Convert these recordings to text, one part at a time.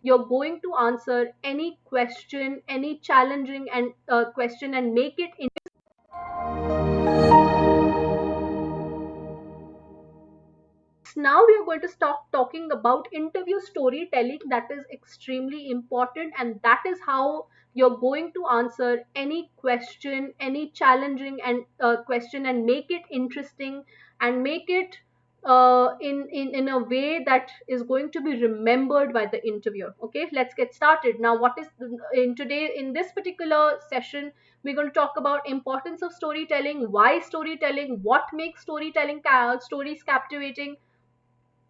you're going to answer any question, any challenging and question, and make it now we are going to stop talking about interview storytelling. That is extremely important, and that is how you're going to answer any question, any challenging and question, and make it interesting, and make it in a way that is going to be remembered by the interviewer. Okay, let's get started now. What is in today in this particular session, we're going to talk about importance of storytelling, why storytelling, what makes stories captivating,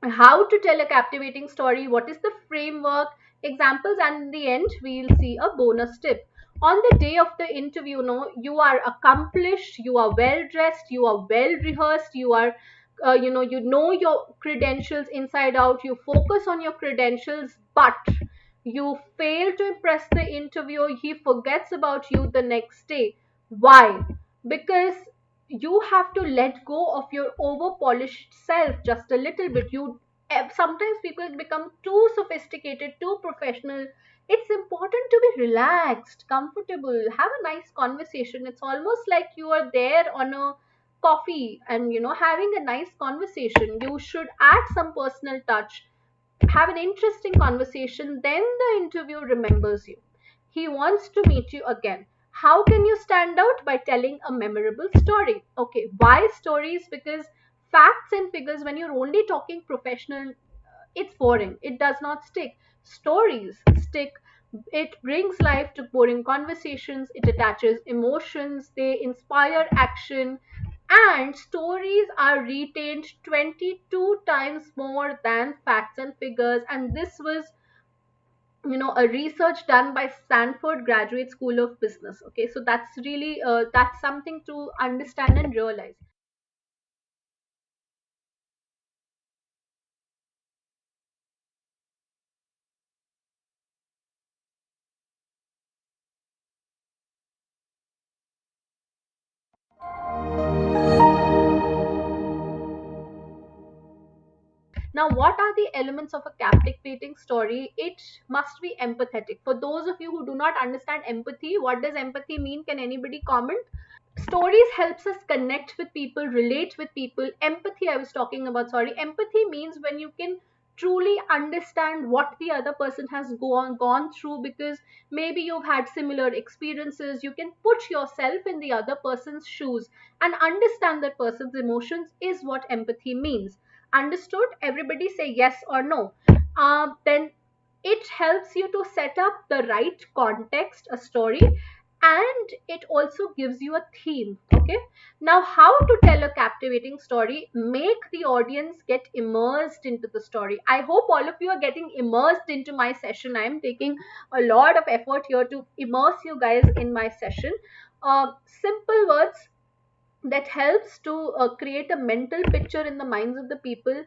how to tell a captivating story, what is the framework, examples, and in the end, we'll see a bonus tip. On the day of the interview, no, you are accomplished, you are well dressed, you are well rehearsed, you are, you know your credentials inside out, you focus on your credentials, but you fail to impress the interviewer, he forgets about you the next day. Why? Because you have to let go of your over polished self just a little bit. Sometimes people become too sophisticated, too professional. It's important to be relaxed, comfortable, have a nice conversation. It's almost like you are there on a coffee and having a nice conversation. You should add some personal touch, have an interesting conversation, then the interview remembers you. He wants to meet you again. How can you stand out? By telling a memorable story. Okay, why stories? Because facts and figures, when you're only talking professional, it's boring. It does not stick. Stories stick. It brings life to boring conversations. It attaches emotions. They inspire action. And stories are retained 22 times more than facts and figures. And this was a research done by Stanford Graduate School of Business. Okay, so that's really that's something to understand and realize. Now, what are the elements of a captivating story? It must be empathetic. For those of you who do not understand empathy, what does empathy mean? Can anybody comment? Stories helps us connect with people, relate with people. Empathy, I was talking about, sorry. Empathy means when you can truly understand what the other person has gone through, because maybe you've had similar experiences. You can put yourself in the other person's shoes and understand that person's emotions is what empathy means. Understood? Everybody say yes or no. Then it helps you to set up the right context, a story, and it also gives you a theme. Okay, now how to tell a captivating story? Make the audience get immersed into the story. I hope all of you are getting immersed into my session. I am taking a lot of effort here to immerse you guys in my session. Simple words that helps to create a mental picture in the minds of the people.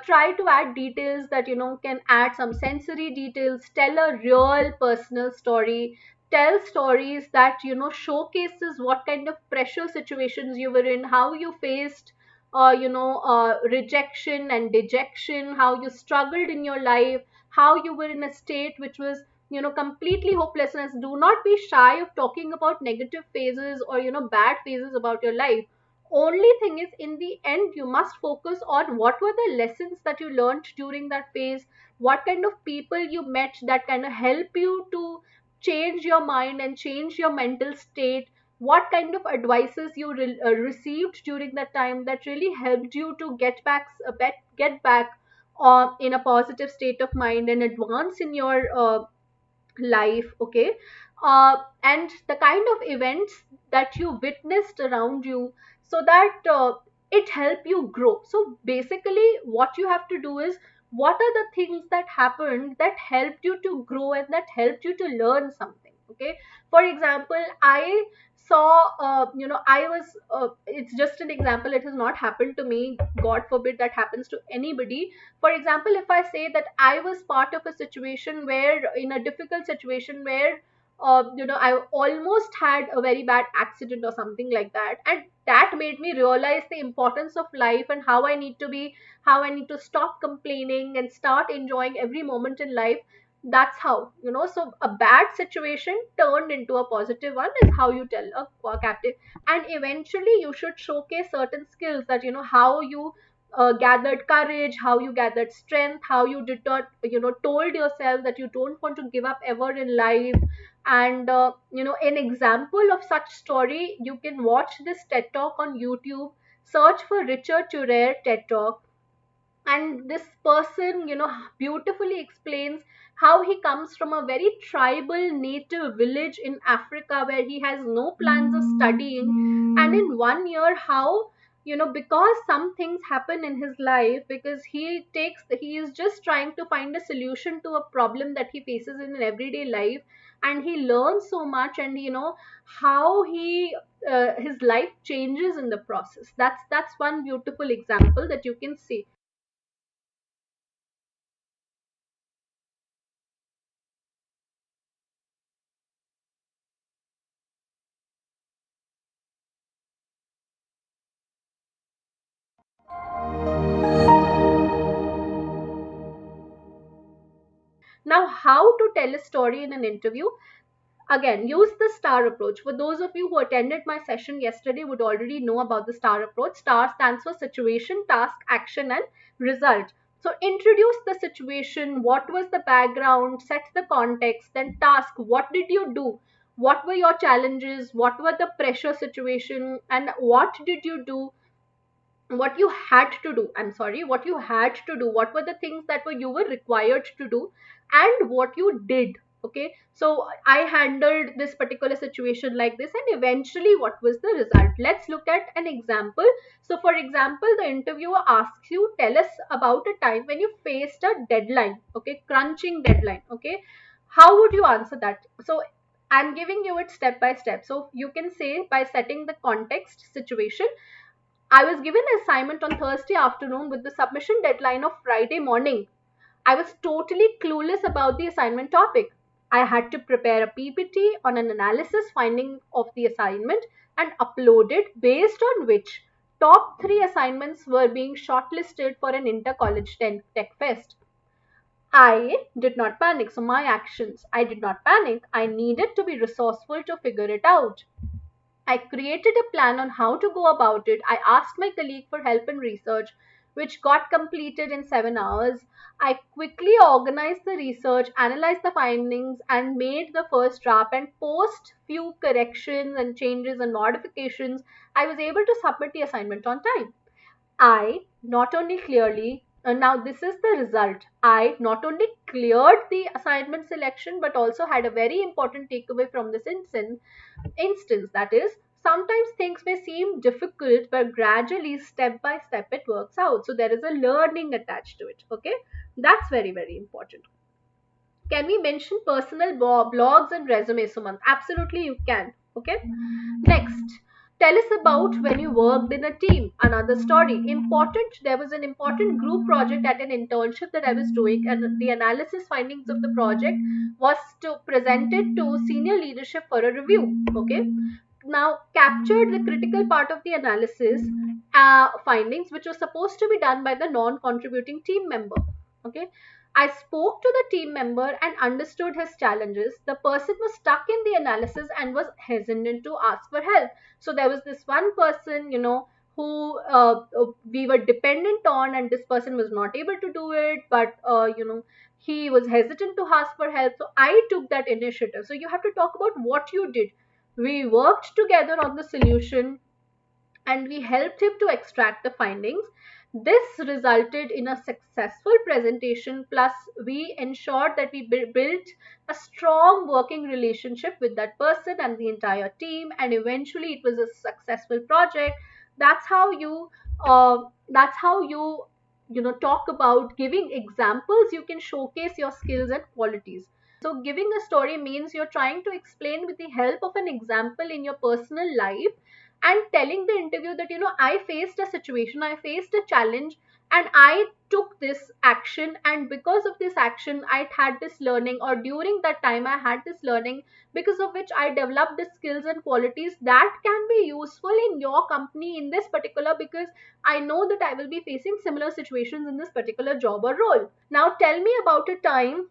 Try to add details that can add some sensory details. Tell a real personal story. Tell stories that showcases what kind of pressure situations you were in, how you faced rejection and dejection, how you struggled in your life, how you were in a state which was completely hopelessness. Do not be shy of talking about negative phases or bad phases about your life. Only thing is, in the end, you must focus on what were the lessons that you learned during that phase, what kind of people you met that kind of help you to change your mind and change your mental state, what kind of advices you received during that time that really helped you to get back in a positive state of mind and advance in your life. Okay, and the kind of events that you witnessed around you, so that it help you grow. So basically what you have to do is, what are the things that happened that helped you to grow and that helped you to learn something. Okay, for example, I saw I was it's just an example, it has not happened to me, god forbid that happens to anybody. For example, if I say that I was part of a situation where, in a difficult situation where I almost had a very bad accident or something like that, and that made me realize the importance of life and how I need to stop complaining and start enjoying every moment in life. That's how, so a bad situation turned into a positive one is how you tell a captive. And eventually you should showcase certain skills, that how you gathered courage, how you gathered strength, how you did not, told yourself that you don't want to give up ever in life. And an example of such story, you can watch this TED talk on YouTube. Search for Richard Turer TED talk, and this person, beautifully explains how he comes from a very tribal native village in Africa, where he has no plans of studying. And in 1 year, how, because some things happen in his life, because he is just trying to find a solution to a problem that he faces in an everyday life. And he learns so much, and how his life changes in the process. That's one beautiful example that you can see. Now, how to tell a story in an interview? Again, use the STAR approach. For those of you who attended my session yesterday would already know about the STAR approach. STAR stands for situation, task, action, and result. So introduce the situation, what was the background, set the context, then task, what did you do? What were your challenges? What were the pressure situation? And what did you do? What you had to do, I'm sorry, what you had to do, what were the things that you were required to do, and what you did. Okay, so I handled this particular situation like this, and eventually what was the result. Let's look at an example. So for example, the interviewer asks you, tell us about a time when you faced a deadline, okay, crunching deadline. Okay, how would you answer that? So I'm giving you it step by step. So you can say, by setting the context situation, I was given an assignment on Thursday afternoon with the submission deadline of Friday morning. I was totally clueless about the assignment topic. I had to prepare a PPT on an analysis finding of the assignment and upload it, based on which top three assignments were being shortlisted for an inter-college tech fest. I did not panic. So my actions, I did not panic. I needed to be resourceful to figure it out. I created a plan on how to go about it. I asked my colleague for help in research, which got completed in 7 hours. I quickly organized the research, analyzed the findings, and made the first draft. And post few corrections and changes and modifications, I was able to submit the assignment on time. I not only clearly, now this is the result. I not only cleared the assignment selection, but also had a very important takeaway from this instance, that is, sometimes things may seem difficult, but gradually, step by step, it works out. So there is a learning attached to it. Okay, that's very, very important. Can we mention personal blogs and resumes, Sumant? Absolutely, you can. Okay. Next, tell us about when you worked in a team. Another story. Important. There was an important group project at an internship that I was doing, and the analysis findings of the project was to presented to senior leadership for a review. Okay. Now, captured the critical part of the analysis findings, which was supposed to be done by the non-contributing team member. Okay, I spoke to the team member and understood his challenges. The person was stuck in the analysis and was hesitant to ask for help. So there was this one person, who we were dependent on, and this person was not able to do it, but he was hesitant to ask for help. So I took that initiative. So you have to talk about what you did. We worked together on the solution, and we helped him to extract the findings. This resulted in a successful presentation, plus, we ensured that we built a strong working relationship with that person and the entire team, and eventually it was a successful project. That's how you, talk about giving examples. You can showcase your skills and qualities. So, giving a story means you're trying to explain with the help of an example in your personal life, and telling the interview that, I faced a situation, I faced a challenge, and I took this action, and because of this action I had this learning, or during that time I had this learning, because of which I developed the skills and qualities that can be useful in your company in this particular, because I know that I will be facing similar situations in this particular job or role. Now tell me about a time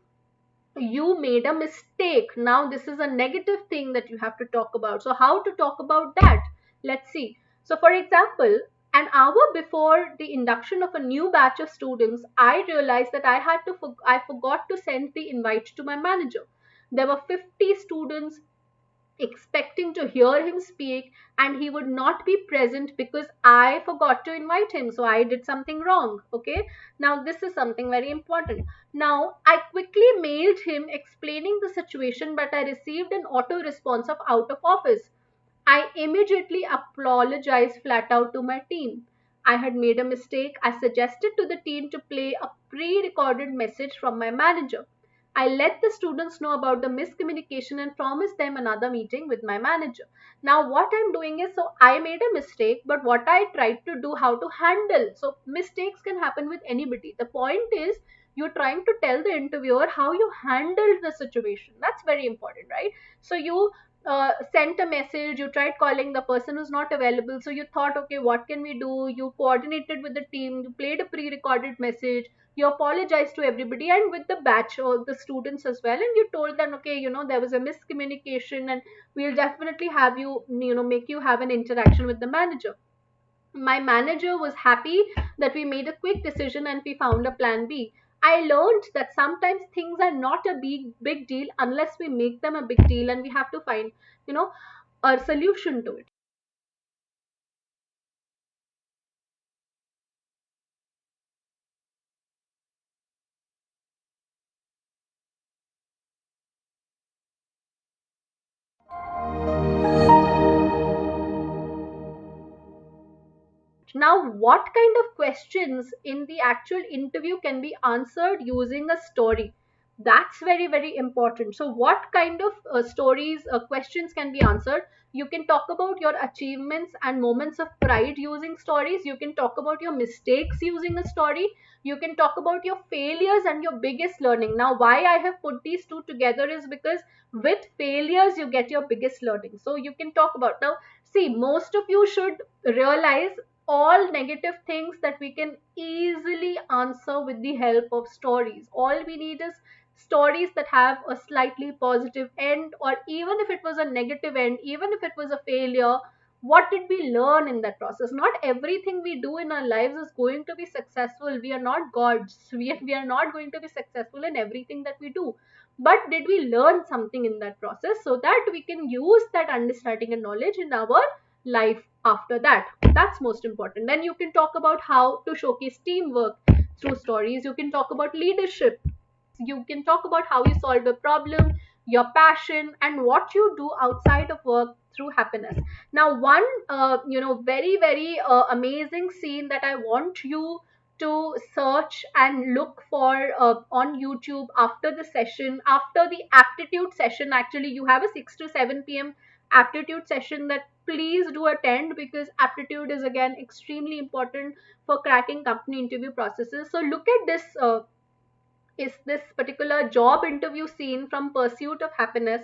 you made a mistake. Now this is a negative thing that you have to talk about. So how to talk about that? Let's see. So for example, an hour before the induction of a new batch of students, I realized that I forgot to send the invite to my manager. There were 50 students expecting to hear him speak, and he would not be present because I forgot to invite him. So I did something wrong. Okay. Now, this is something very important. Now, I quickly mailed him explaining the situation, but I received an auto response of out of office. I immediately apologized flat out to my team. I had made a mistake. I suggested to the team to play a pre recorded message from my manager. I let the students know about the miscommunication and promised them another meeting with my manager. Now, what I'm doing is, so I made a mistake, but what I tried to do, how to handle. So, mistakes can happen with anybody. The point is, you're trying to tell the interviewer how you handled the situation. That's very important, right? So, you sent a message, you tried calling the person who's not available. So you thought, okay, what can we do? You coordinated with the team, you played a pre recorded message, you apologized to everybody and with the batch or the students as well. And you told them, okay, there was a miscommunication and we'll definitely have you, make you have an interaction with the manager. My manager was happy that we made a quick decision and we found a plan B. I learned that sometimes things are not a big deal unless we make them a big deal, and we have to find, you know, a solution to it. Now, what kind of questions in the actual interview can be answered using a story? That's very, very important. So, what kind of questions can be answered? You can talk about your achievements and moments of pride using stories. You can talk about your mistakes using a story. You can talk about your failures and your biggest learning. Now, why I have put these two together is because with failures, you get your biggest learning. So, you can talk about now. See, most of you should realize all negative things that we can easily answer with the help of stories. All we need is stories that have a slightly positive end, or even if it was a negative end, even if it was a failure, what did we learn in that process? Not everything we do in our lives is going to be successful. We are not gods. We are not going to be successful in everything that we do. But did we learn something in that process so that we can use that understanding and knowledge in our life after that? That's most important. Then you can talk about how to showcase teamwork through stories. You can talk about leadership. You can talk about how you solve a problem, your passion, and what you do outside of work through happiness. Now, one very, very amazing scene that I want you to search and look for on YouTube after the session, after the aptitude session. Actually, you have a 6 to 7 p.m. aptitude session that please do attend, because aptitude is again extremely important for cracking company interview processes. So look at this is this particular job interview scene from Pursuit of Happiness.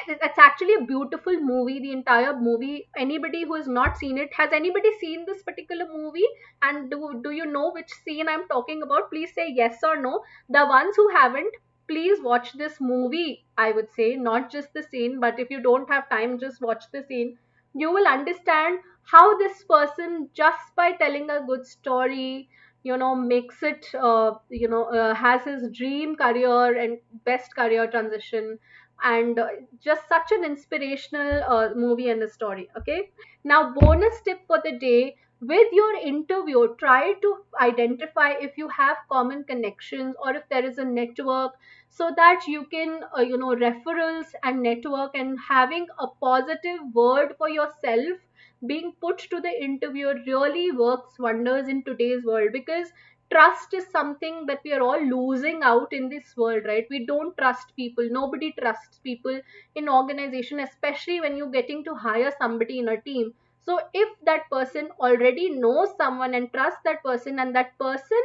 It's actually a beautiful movie, the entire movie. Anybody who has not seen it, has anybody seen this particular movie? And do you know which scene I'm talking about? Please say yes or no. The ones who haven't, please watch this movie. I would say not just the scene, but if you don't have time, just watch the scene. You will understand how this person, just by telling a good story, makes it has his dream career and best career transition. And just such an inspirational movie and a story. Okay. Now, bonus tip for the day: with your interview, try to identify if you have common connections or if there is a network, so that you can referrals and network, and having a positive word for yourself being put to the interviewer really works wonders in today's world. Because trust is something that we are all losing out in this world, right? We don't trust people. Nobody trusts people in organization, especially when you're getting to hire somebody in a team. So if that person already knows someone and trusts that person, and that person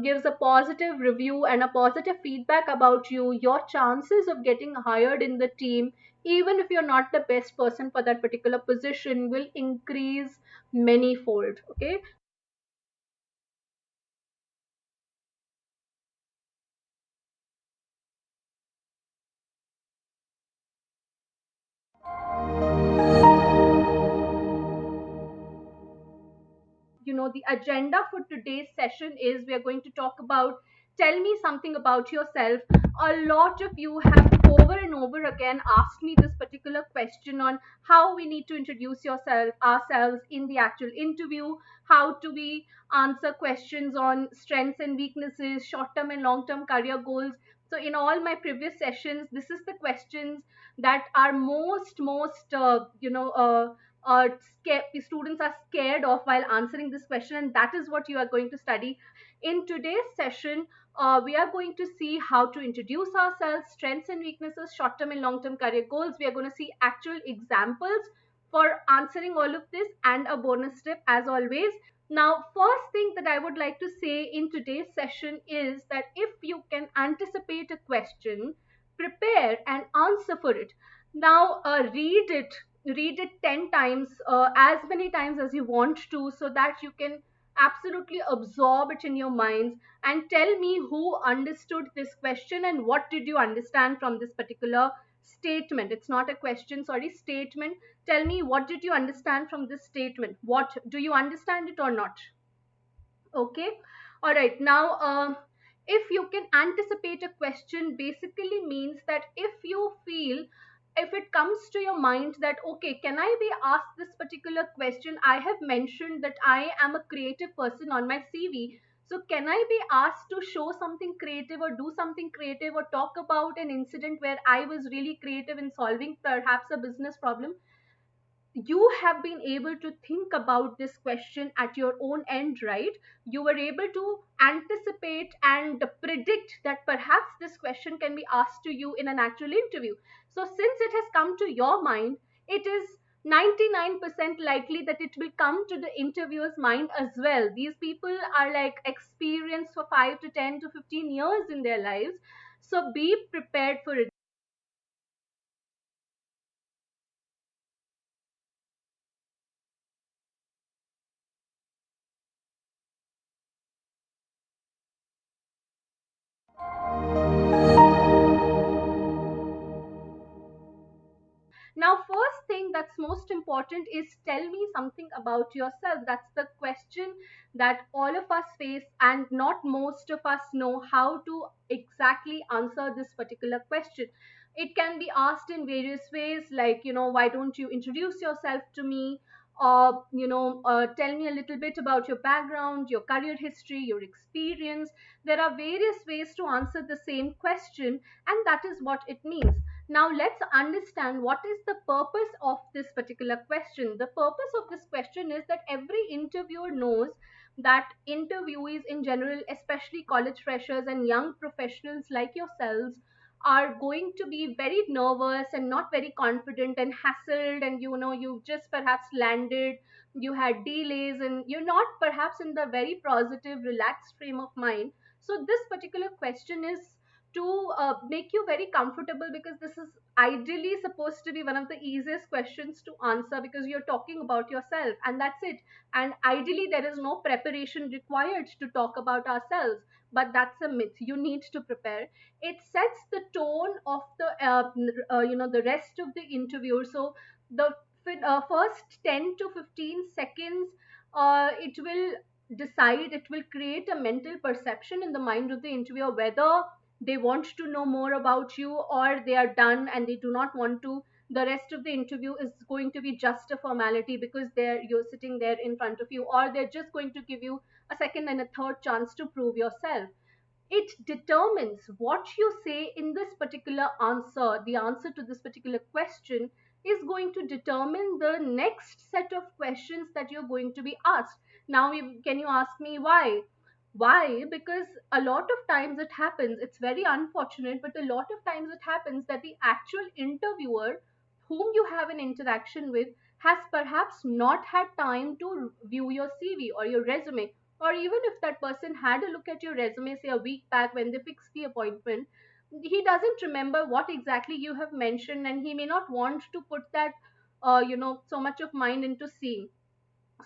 gives a positive review and a positive feedback about you, your chances of getting hired in the team, even if you're not the best person for that particular position, will increase many fold. Okay. the agenda for today's session is we are going to talk about tell me something about yourself. A lot of you have over and over again asked me this particular question on how we need to introduce yourself ourselves in the actual interview, how to we answer questions on strengths and weaknesses, short term and long term career goals. So in all my previous sessions, this is the questions that are most students are scared of while answering this question, and that is what you are going to study in today's session. We are going to see how to introduce ourselves, strengths and weaknesses, short term and long term career goals. We are going to see actual examples for answering all of this and a bonus tip as always. Now, first thing that I would like to say in today's session is that if you can anticipate a question, prepare and answer for it. Now, read it 10 times, as many times as you want to, so that you can absolutely absorb it in your minds and tell me who understood this question and what did you understand from this particular statement. It's not a question, sorry, statement. Tell me what did you understand from this statement. What do you understand it or not? Okay. All right. Now, if you can anticipate a question, basically means that if it comes to your mind that, okay, can I be asked this particular question? I have mentioned that I am a creative person on my CV. So, can I be asked to show something creative or do something creative or talk about an incident where I was really creative in solving perhaps a business problem? You have been able to think about this question at your own end, right? You were able to anticipate and predict that perhaps this question can be asked to you in an actual interview. So, since it has come to your mind, it is 99% likely that it will come to the interviewer's mind as well. These people are like experienced for 5 to 10 to 15 years in their lives. So, be prepared for it. Now, first thing that's most important is tell me something about yourself. That's the question that all of us face, and not most of us know how to exactly answer this particular question. It can be asked in various ways, like, why don't you introduce yourself to me? Or, tell me a little bit about your background, your career history, your experience. There are various ways to answer the same question, and that is what it means. Now, let's understand what is the purpose of this particular question. The purpose of this question is that every interviewer knows that interviewees in general, especially college freshers and young professionals like yourselves, are going to be very nervous and not very confident and hassled, and you've just perhaps landed, you had delays, and you're not perhaps in the very positive relaxed frame of mind. So this particular question is to make you very comfortable, because this is ideally supposed to be one of the easiest questions to answer, because you're talking about yourself and that's it. And ideally there is no preparation required to talk about ourselves, but that's a myth. You need to prepare. It sets the tone of the rest of the interview. So the first 10 to 15 seconds, it will create a mental perception in the mind of the interviewer whether they want to know more about you or they are done and they do not want to. The rest of the interview is going to be just a formality because you're sitting there in front of you, or they're just going to give you a second and a third chance to prove yourself. It determines what you say in this particular answer. The answer to this particular question is going to determine the next set of questions that you're going to be asked. Now, can you ask me why? Why? Because a lot of times it happens, it's very unfortunate, but a lot of times it happens that the actual interviewer whom you have an interaction with has perhaps not had time to view your CV or your resume. Or even if that person had a look at your resume, say a week back when they fixed the appointment, he doesn't remember what exactly you have mentioned, and he may not want to put that so much of mind into seeing.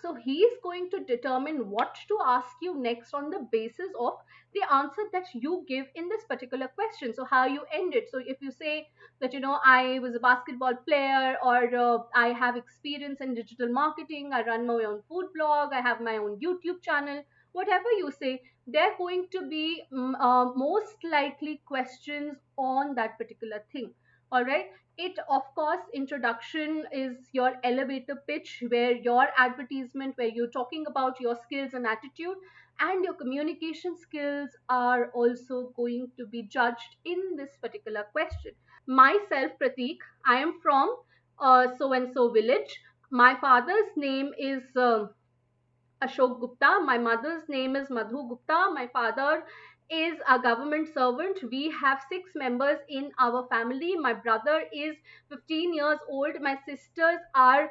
So he is going to determine what to ask you next on the basis of the answer that you give in this particular question. So how you end it. So if you say that, I was a basketball player, or I have experience in digital marketing, I run my own food blog, I have my own YouTube channel, whatever you say, they're going to be most likely questions on that particular thing. All right. It, of course, introduction is your elevator pitch, where your advertisement, where you're talking about your skills and attitude, and your communication skills are also going to be judged in this particular question. Myself, Pratik, I am from so and so village. My father's name is Ashok Gupta. My mother's name is Madhu Gupta. My father is a government servant. We have six members in our family. My brother is 15 years old. My sisters are,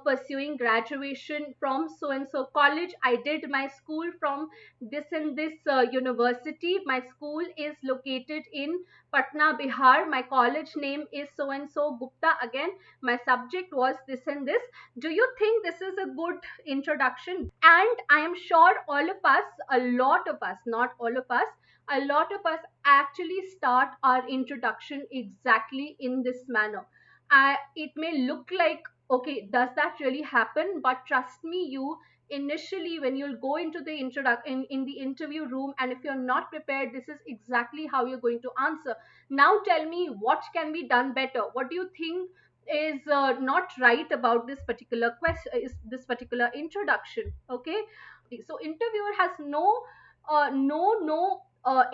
pursuing graduation from so and so college. I did my school from this and this university. My school is located in Patna, Bihar. My college name is so and so Gupta. Again, my subject was this and this. Do you think this is a good introduction? And I am sure all of us, a lot of us, not all of us, a lot of us actually start our introduction exactly in this manner. It may look like, okay, does that really happen? But trust me, you initially, when you'll go into the in the interview room, and if you're not prepared, this is exactly how you're going to answer. Now tell me, what can be done better? What do you think is not right about this particular question, is this particular introduction? Okay. So interviewer has no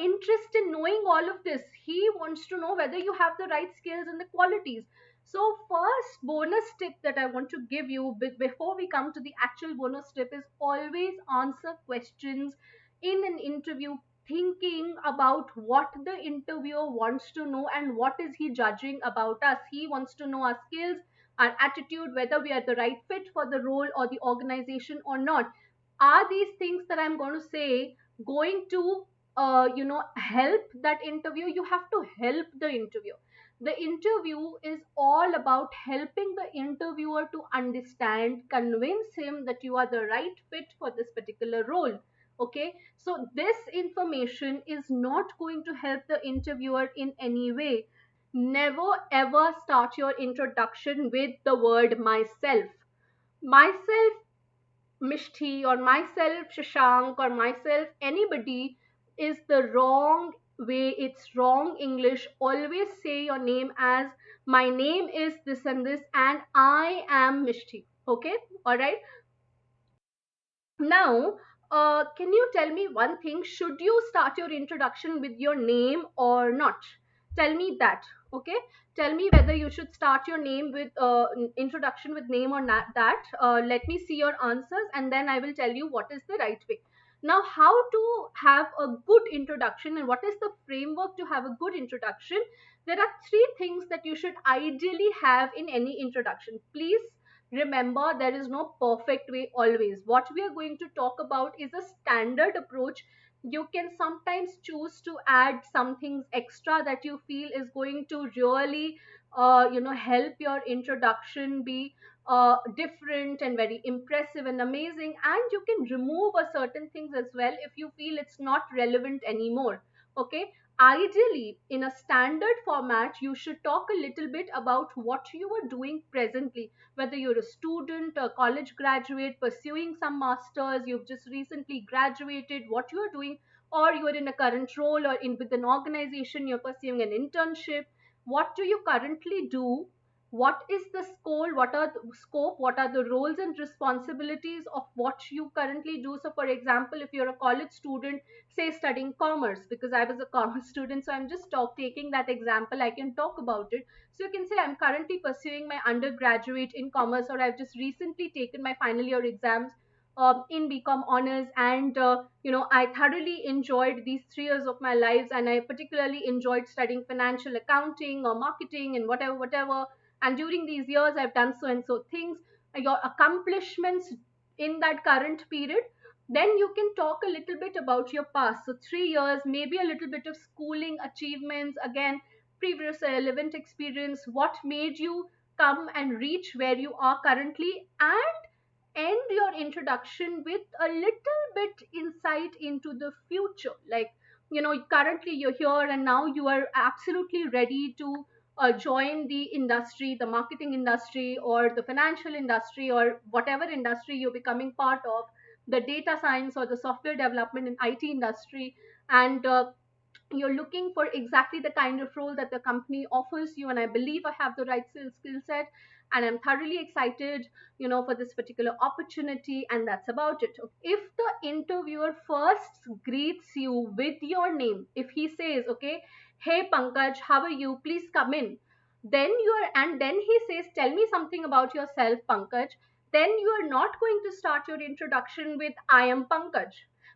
interest in knowing all of this. He wants to know whether you have the right skills and the qualities. So first bonus tip that I want to give you before we come to the actual bonus tip is always answer questions in an interview thinking about what the interviewer wants to know and what is he judging about us. He wants to know our skills, our attitude, whether we are the right fit for the role or the organization or not. Are these things that I'm going to say going to help that interview? You have to help the interview. The interview is all about helping the interviewer to understand, convince him that you are the right fit for this particular role. Okay. So this information is not going to help the interviewer in any way. Never ever start your introduction with the word myself. Myself, Mishti, or myself, Shashank, or myself, anybody, is the wrong way. It's wrong English. Always say your name as my name is this and this, and I am Mishti. Okay? All right. Now, can you tell me one thing? Should you start your introduction with your name or not? Tell me that. Okay. Tell me whether you should start your name with introduction with name or not. That. Let me see your answers, and then I will tell you what is the right way. Now, how to have a good introduction and what is the framework to have a good introduction? There are three things that you should ideally have in any introduction. Please remember, there is no perfect way always. What we are going to talk about is a standard approach. You can sometimes choose to add some things extra that you feel is going to really help your introduction be different and very impressive and amazing, and you can remove a certain things as well if you feel it's not relevant anymore. Okay. Ideally, in a standard format, you should talk a little bit about what you are doing presently, whether you're a student, a college graduate pursuing some masters, you've just recently graduated, what you are doing, or you're in a current role, or in with an organization, you're pursuing an internship. What do you currently do? What is the scope, what are the roles and responsibilities of what you currently do? So for example, if you're a college student, say studying commerce, because I was a commerce student, so I'm just taking that example, I can talk about it. So you can say, I'm currently pursuing my undergraduate in commerce, or I've just recently taken my final year exams in BCom honors, and I thoroughly enjoyed these 3 years of my lives, and I particularly enjoyed studying financial accounting or marketing and whatever. And during these years, I've done so and so things. Your accomplishments in that current period. Then you can talk a little bit about your past. So 3 years, maybe a little bit of schooling achievements, again, previous relevant experience, what made you come and reach where you are currently, and end your introduction with a little bit insight into the future. Like, currently you're here and now you are absolutely ready to join the industry, the marketing industry, or the financial industry, or whatever industry you're becoming part of, the data science or the software development and IT industry. And you're looking for exactly the kind of role that the company offers you, and I believe I have the right skill set, and I'm thoroughly excited, for this particular opportunity, and that's about it. If the interviewer first greets you with your name, if he says, okay, hey Pankaj, how are you, please come in, then he says, tell me something about yourself, Pankaj, then you are not going to start your introduction with I am Pankaj,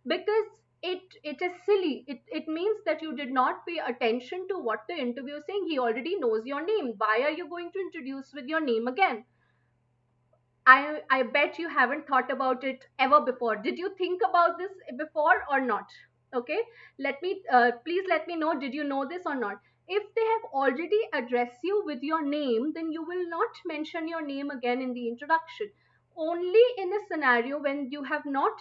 because it is silly. It means that you did not pay attention to what the interviewer is saying. He already knows your name. Why are you going to introduce with your name again? I bet you haven't thought about it ever before. Did you think about this before or not? Okay, please let me know. Did you know this or not? If they have already addressed you with your name, then you will not mention your name again in the introduction. Only in a scenario when you have not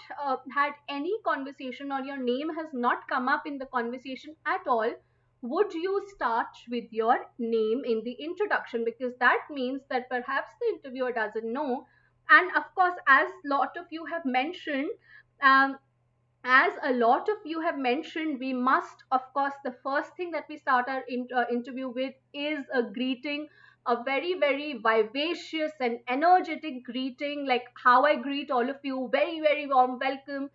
had any conversation, or your name has not come up in the conversation at all, would you start with your name in the introduction, because that means that perhaps the interviewer doesn't know. And of course, as lot of you have mentioned, um, we must, of course, the first thing that we start our interview with is a greeting, a very, very vivacious and energetic greeting, like how I greet all of you, very, very warm welcome.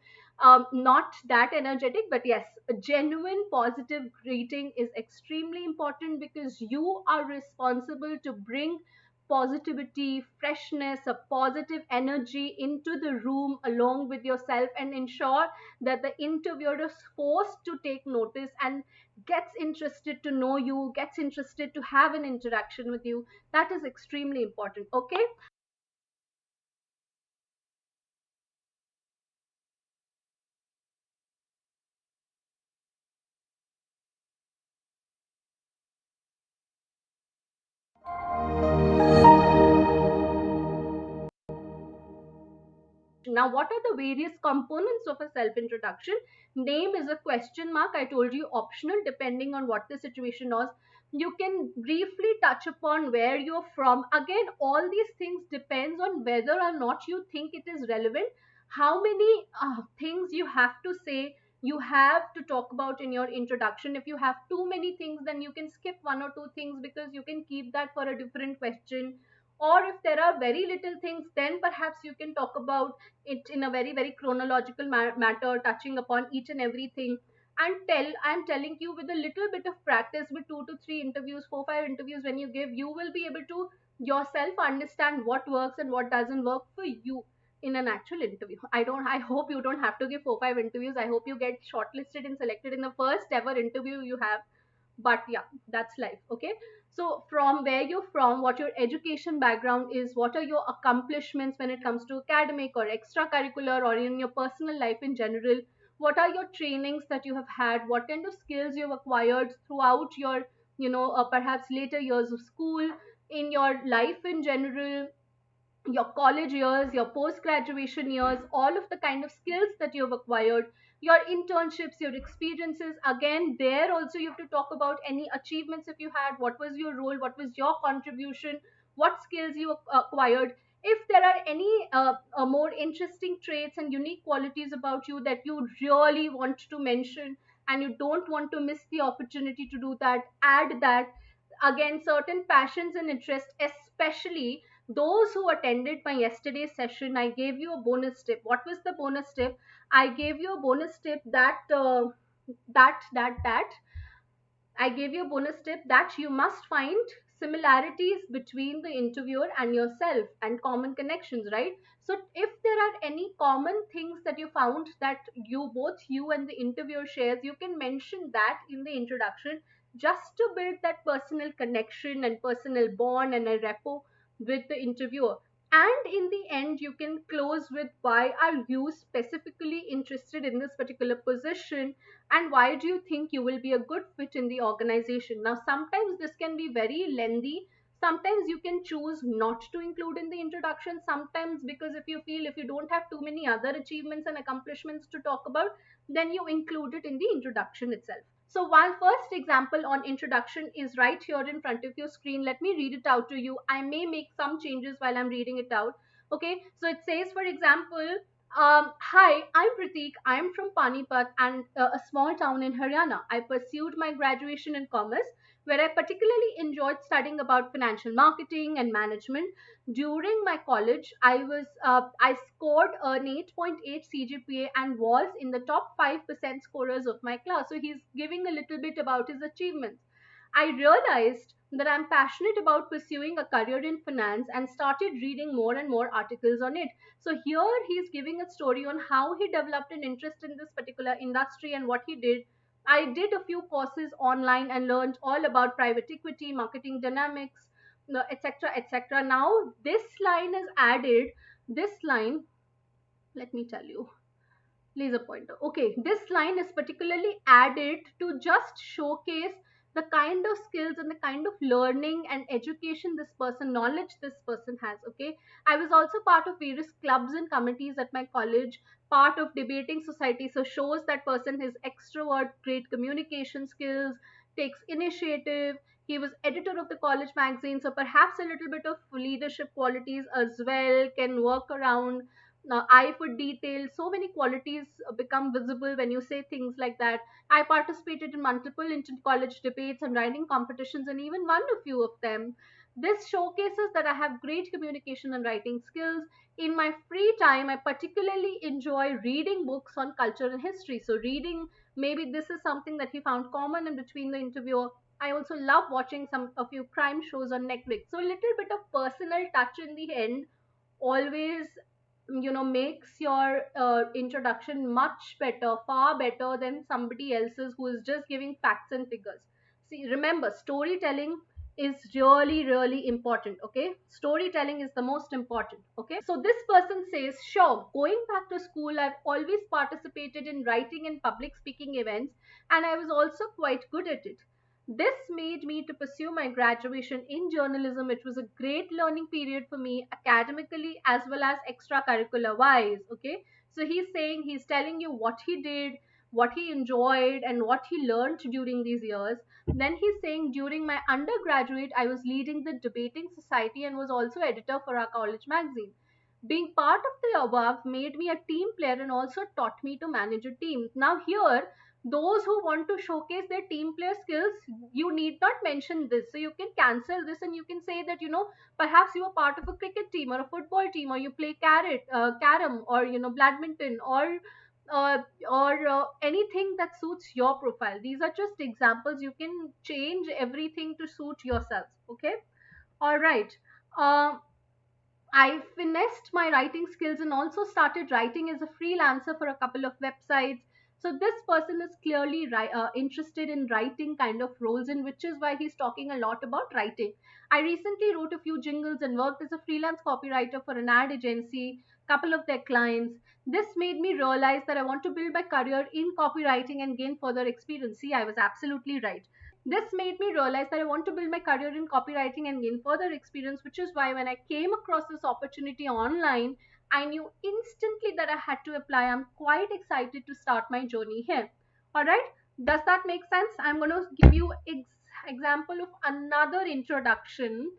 Not that energetic, but yes, a genuine positive greeting is extremely important, because you are responsible to bring positivity, freshness, a positive energy into the room along with yourself, and ensure that the interviewer is forced to take notice and gets interested to know you, gets interested to have an interaction with you. That is extremely important. Okay. Now, what are the various components of a self introduction? Name is a question mark. I told you, optional depending on what the situation was. You can briefly touch upon where you're from. Again, all these things depends on whether or not you think it is relevant. How many things you have to say, you have to talk about in your introduction. If you have too many things, then you can skip one or two things, because you can keep that for a different question. Or if there are very little things, then perhaps you can talk about it in a very, very chronological matter, touching upon each and everything. And I'm telling you, with a little bit of practice, with 2 to 3 interviews, 4, 5 interviews, when you give, you will be able to yourself understand what works and what doesn't work for you in an actual interview. I hope you don't have to give 4, 5 interviews. I hope you get shortlisted and selected in the first ever interview you have. But yeah, that's life. Okay. So from where you're from, what your education background is, what are your accomplishments when it comes to academic or extracurricular, or in your personal life in general, what are your trainings that you have had, what kind of skills you've acquired throughout your, perhaps later years of school, in your life in general, your college years, your post graduation years, all of the kind of skills that you've acquired, your internships, your experiences. Again, there also you have to talk about any achievements if you had, what was your role, what was your contribution, what skills you acquired. If there are any more interesting traits and unique qualities about you that you really want to mention, and you don't want to miss the opportunity to do that, add that. Again, certain passions and interests, especially those who attended my yesterday's session, I gave you a bonus tip. What was the bonus tip? I gave you a bonus tip that I gave you a bonus tip that you must find similarities between the interviewer and yourself, and common connections, right? So if there are any common things that you found that both you and the interviewer shares, you can mention that in the introduction, just to build that personal connection and personal bond and a rapport with the interviewer. And in the end, you can close with, why are you specifically interested in this particular position, and why do you think you will be a good fit in the organization? Now, sometimes this can be very lengthy, Sometimes you can choose not to include in the introduction, sometimes because if you feel if you don't have too many other achievements and accomplishments to talk about, then you include it in the introduction itself. So one first example on introduction is right here in front of your screen. Let me read it out to you. I may make some changes while I'm reading it out. Okay, so it says, for example, hi, I'm Pratik. I'm from Panipat and a small town in Haryana. I pursued my graduation in commerce, where I particularly enjoyed studying about financial marketing and management. During my college, I scored an 8.8 CGPA and was in the top 5% scorers of my class. So he's giving a little bit about his achievements. I realized that I'm passionate about pursuing a career in finance and started reading more and more articles on it. So here he's giving a story on how he developed an interest in this particular industry and what he did. I did a few courses online and learned all about private equity, marketing dynamics, etc., etc. Now this line is added. This line, let me tell you, laser pointer. Okay, this line is particularly added to just showcase the kind of skills and the kind of learning and education this person, knowledge this person has. Okay, I was also part of various clubs and committees at my college, part of debating society. So shows that person is extrovert, great communication skills, takes initiative. He was editor of the college magazine, so perhaps a little bit of leadership qualities as well, can work around eye for detail. So many qualities become visible when you say things like that. I participated in multiple inter college debates and writing competitions and even won a few of them. This showcases that I have great communication and writing skills. In my free time, I particularly enjoy reading books on culture and history. So reading, maybe this is something that he found common in between the interviewer. I also love watching some a few crime shows on Netflix. So a little bit of personal touch in the end always, makes your introduction much better, far better than somebody else's who is just giving facts and figures. See, remember, storytelling is really really important. Okay, storytelling is the most important. Okay, so this person says, sure, going back to school, I've always participated in writing and public speaking events, and I was also quite good at it. This made me to pursue my graduation in journalism. It was a great learning period for me academically as well as extracurricular wise. Okay, so he's saying, he's telling you what he did, what he enjoyed, and what he learned during these years. Then he's saying, during my undergraduate, I was leading the debating society and was also editor for our college magazine. Being part of the above made me a team player and also taught me to manage a team. Now, here, those who want to showcase their team player skills, you need not mention this. So you can cancel this and you can say that, perhaps you are part of a cricket team or a football team, or you play carom, or, badminton, uh, or anything that suits your profile. These are just examples. You can change everything to suit yourself. Okay. All right. Um, I finessed my writing skills and also started writing as a freelancer for a couple of websites. So this person is clearly interested in writing kind of roles, in which is why he's talking a lot about writing. I recently wrote a few jingles and worked as a freelance copywriter for an ad agency, couple of their clients. This made me realize that I want to build my career in copywriting and gain further experience. See, I was absolutely right. This made me realize that I want to build my career in copywriting and gain further experience, which is why when I came across this opportunity online, I knew instantly that I had to apply. I'm quite excited to start my journey here. All right, does that make sense? I'm going to give you example of another introduction.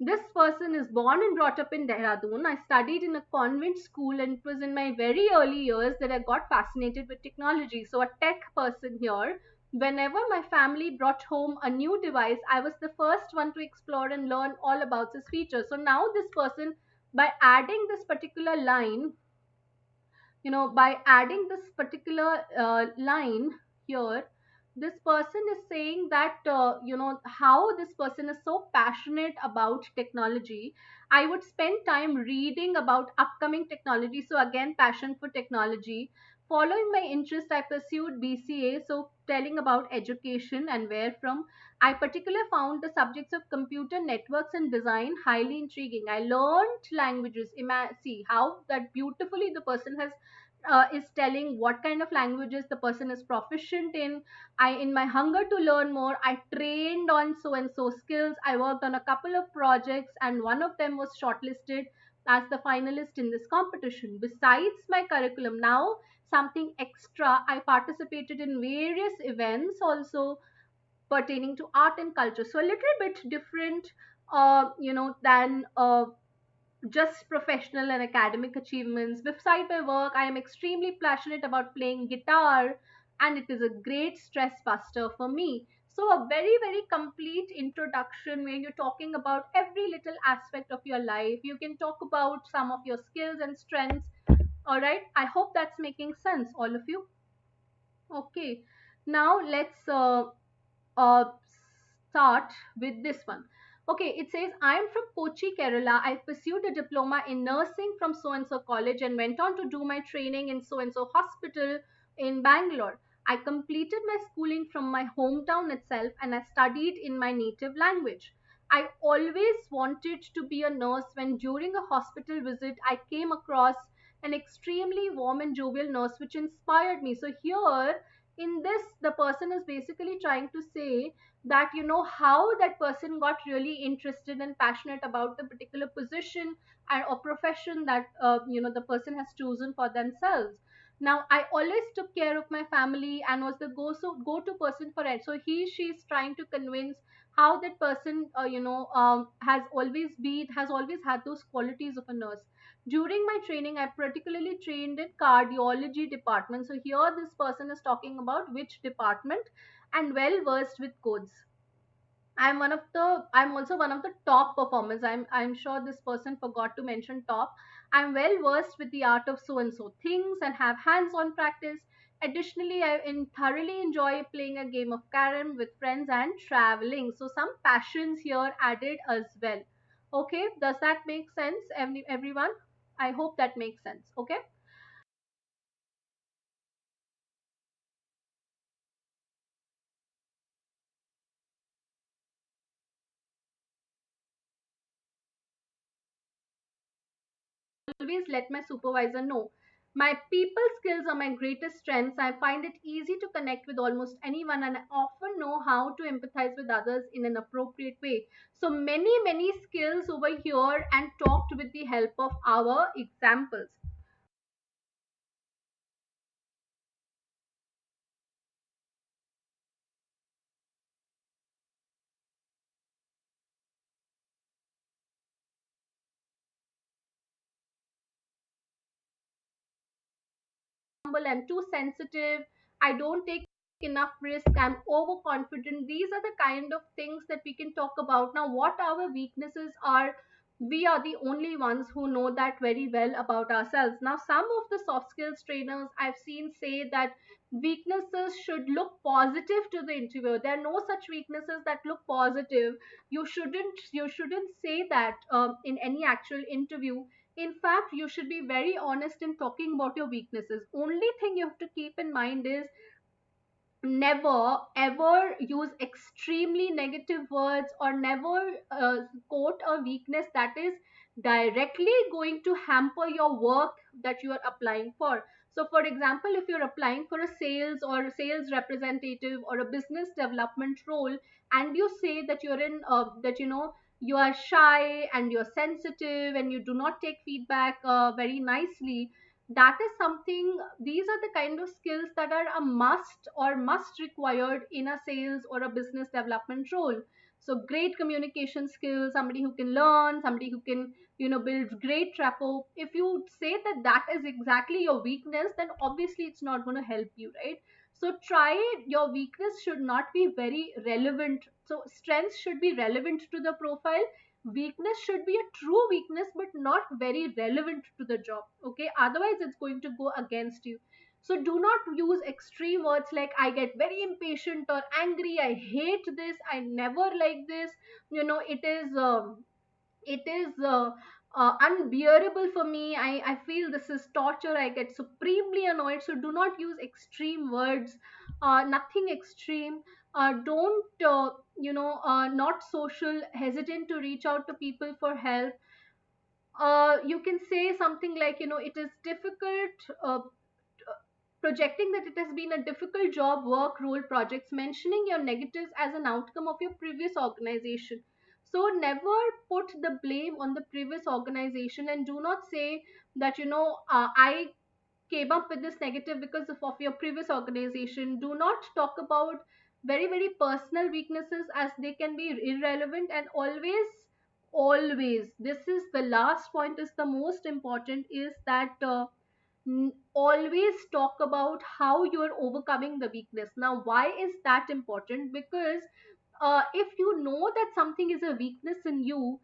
This person is born and brought up in Dehradun. I studied in a convent school, and it was in my very early years that I got fascinated with technology. So, a tech person here. Whenever my family brought home a new device, I was the first one to explore and learn all about its features. So, now this person, by adding this particular line, by adding this particular line here, this person is saying that, how this person is so passionate about technology. I would spend time reading about upcoming technology. So again, passion for technology. Following my interest, I pursued BCA, so telling about education and where from. I particularly found the subjects of computer networks and design highly intriguing. I learned languages. See how that beautifully the person has is telling what kind of languages the person is proficient in. In my hunger to learn more, I trained on so and so skills. I worked on a couple of projects, and one of them was shortlisted as the finalist in this competition. Besides my curriculum, now something extra, I participated in various events also pertaining to art and culture. So a little bit different, than just professional and academic achievements. Beside my work, I am extremely passionate about playing guitar, and it is a great stress buster for me. So, a very, very complete introduction where you're talking about every little aspect of your life. You can talk about some of your skills and strengths. All right, I hope that's making sense, all of you. Okay, now let's uh, start with this one. Okay, it says, I am from Kochi, Kerala. I pursued a diploma in nursing from so and so college and went on to do my training in so and so hospital in Bangalore. I completed my schooling from my hometown itself and I studied in my native language. I always wanted to be a nurse when during a hospital visit I came across an extremely warm and jovial nurse which inspired me. So here in this, the person is basically trying to say that how that person got really interested and passionate about the particular position or profession that the person has chosen for themselves. Now I always took care of my family and was the go to person for it. So she's trying to convince how that person has always had those qualities of a nurse. During my training, I particularly trained in cardiology department. So here this person is talking about which department, and well versed with codes. I'm also one of the top performers. I'm sure this person forgot to mention top. I'm well versed with the art of so and so things and have hands-on practice. Additionally, thoroughly enjoy playing a game of carom with friends and traveling. So some passions here added as well. Okay, does that make sense, everyone? I hope that makes sense. Okay. Always let my supervisor know. My people skills are my greatest strengths. I find it easy to connect with almost anyone and I often know how to empathize with others in an appropriate way. So many, many skills over here and talked with the help of our examples. I'm too sensitive, I don't take enough risk, I'm overconfident. These are the kind of things that we can talk about. Now, what our weaknesses are, we are the only ones who know that very well about ourselves. Now, some of the soft skills trainers I've seen say that weaknesses should look positive to the interviewer. There are no such weaknesses that look positive. You shouldn't say that in any actual interview. In fact, you should be very honest in talking about your weaknesses. Only thing you have to keep in mind is never ever use extremely negative words or never quote a weakness that is directly going to hamper your work that you are applying for. So for example, if you're applying for a sales or a sales representative or a business development role and you say that you're in that you are shy and you're sensitive and you do not take feedback very nicely, that is something, these are the kind of skills that are a must or must required in a sales or a business development role. So great communication skills, somebody who can learn, somebody who can build great rapport. If you say that that is exactly your weakness, then obviously it's not going to help you, right? So try it. Your weakness should not be very relevant. So strengths should be relevant to the profile. Weakness should be a true weakness but not very relevant to the job. Okay, otherwise it's going to go against you. So do not use extreme words like I get very impatient or angry, I hate this, I never like this. It is unbearable for me. I feel this is torture. I get supremely annoyed. So do not use extreme words. Nothing extreme. Don't not social, hesitant to reach out to people for help. You can say something like, it is difficult. projecting that it has been a difficult job, work, role, projects, mentioning your negatives as an outcome of your previous organization. So never put the blame on the previous organization, and do not say that, I came up with this negative because of your previous organization. Do not talk about very, very personal weaknesses, as they can be irrelevant. And always, this is the last point, is the most important, is that always talk about how you are overcoming the weakness. Now, why is that important? Because if you know that something is a weakness in you,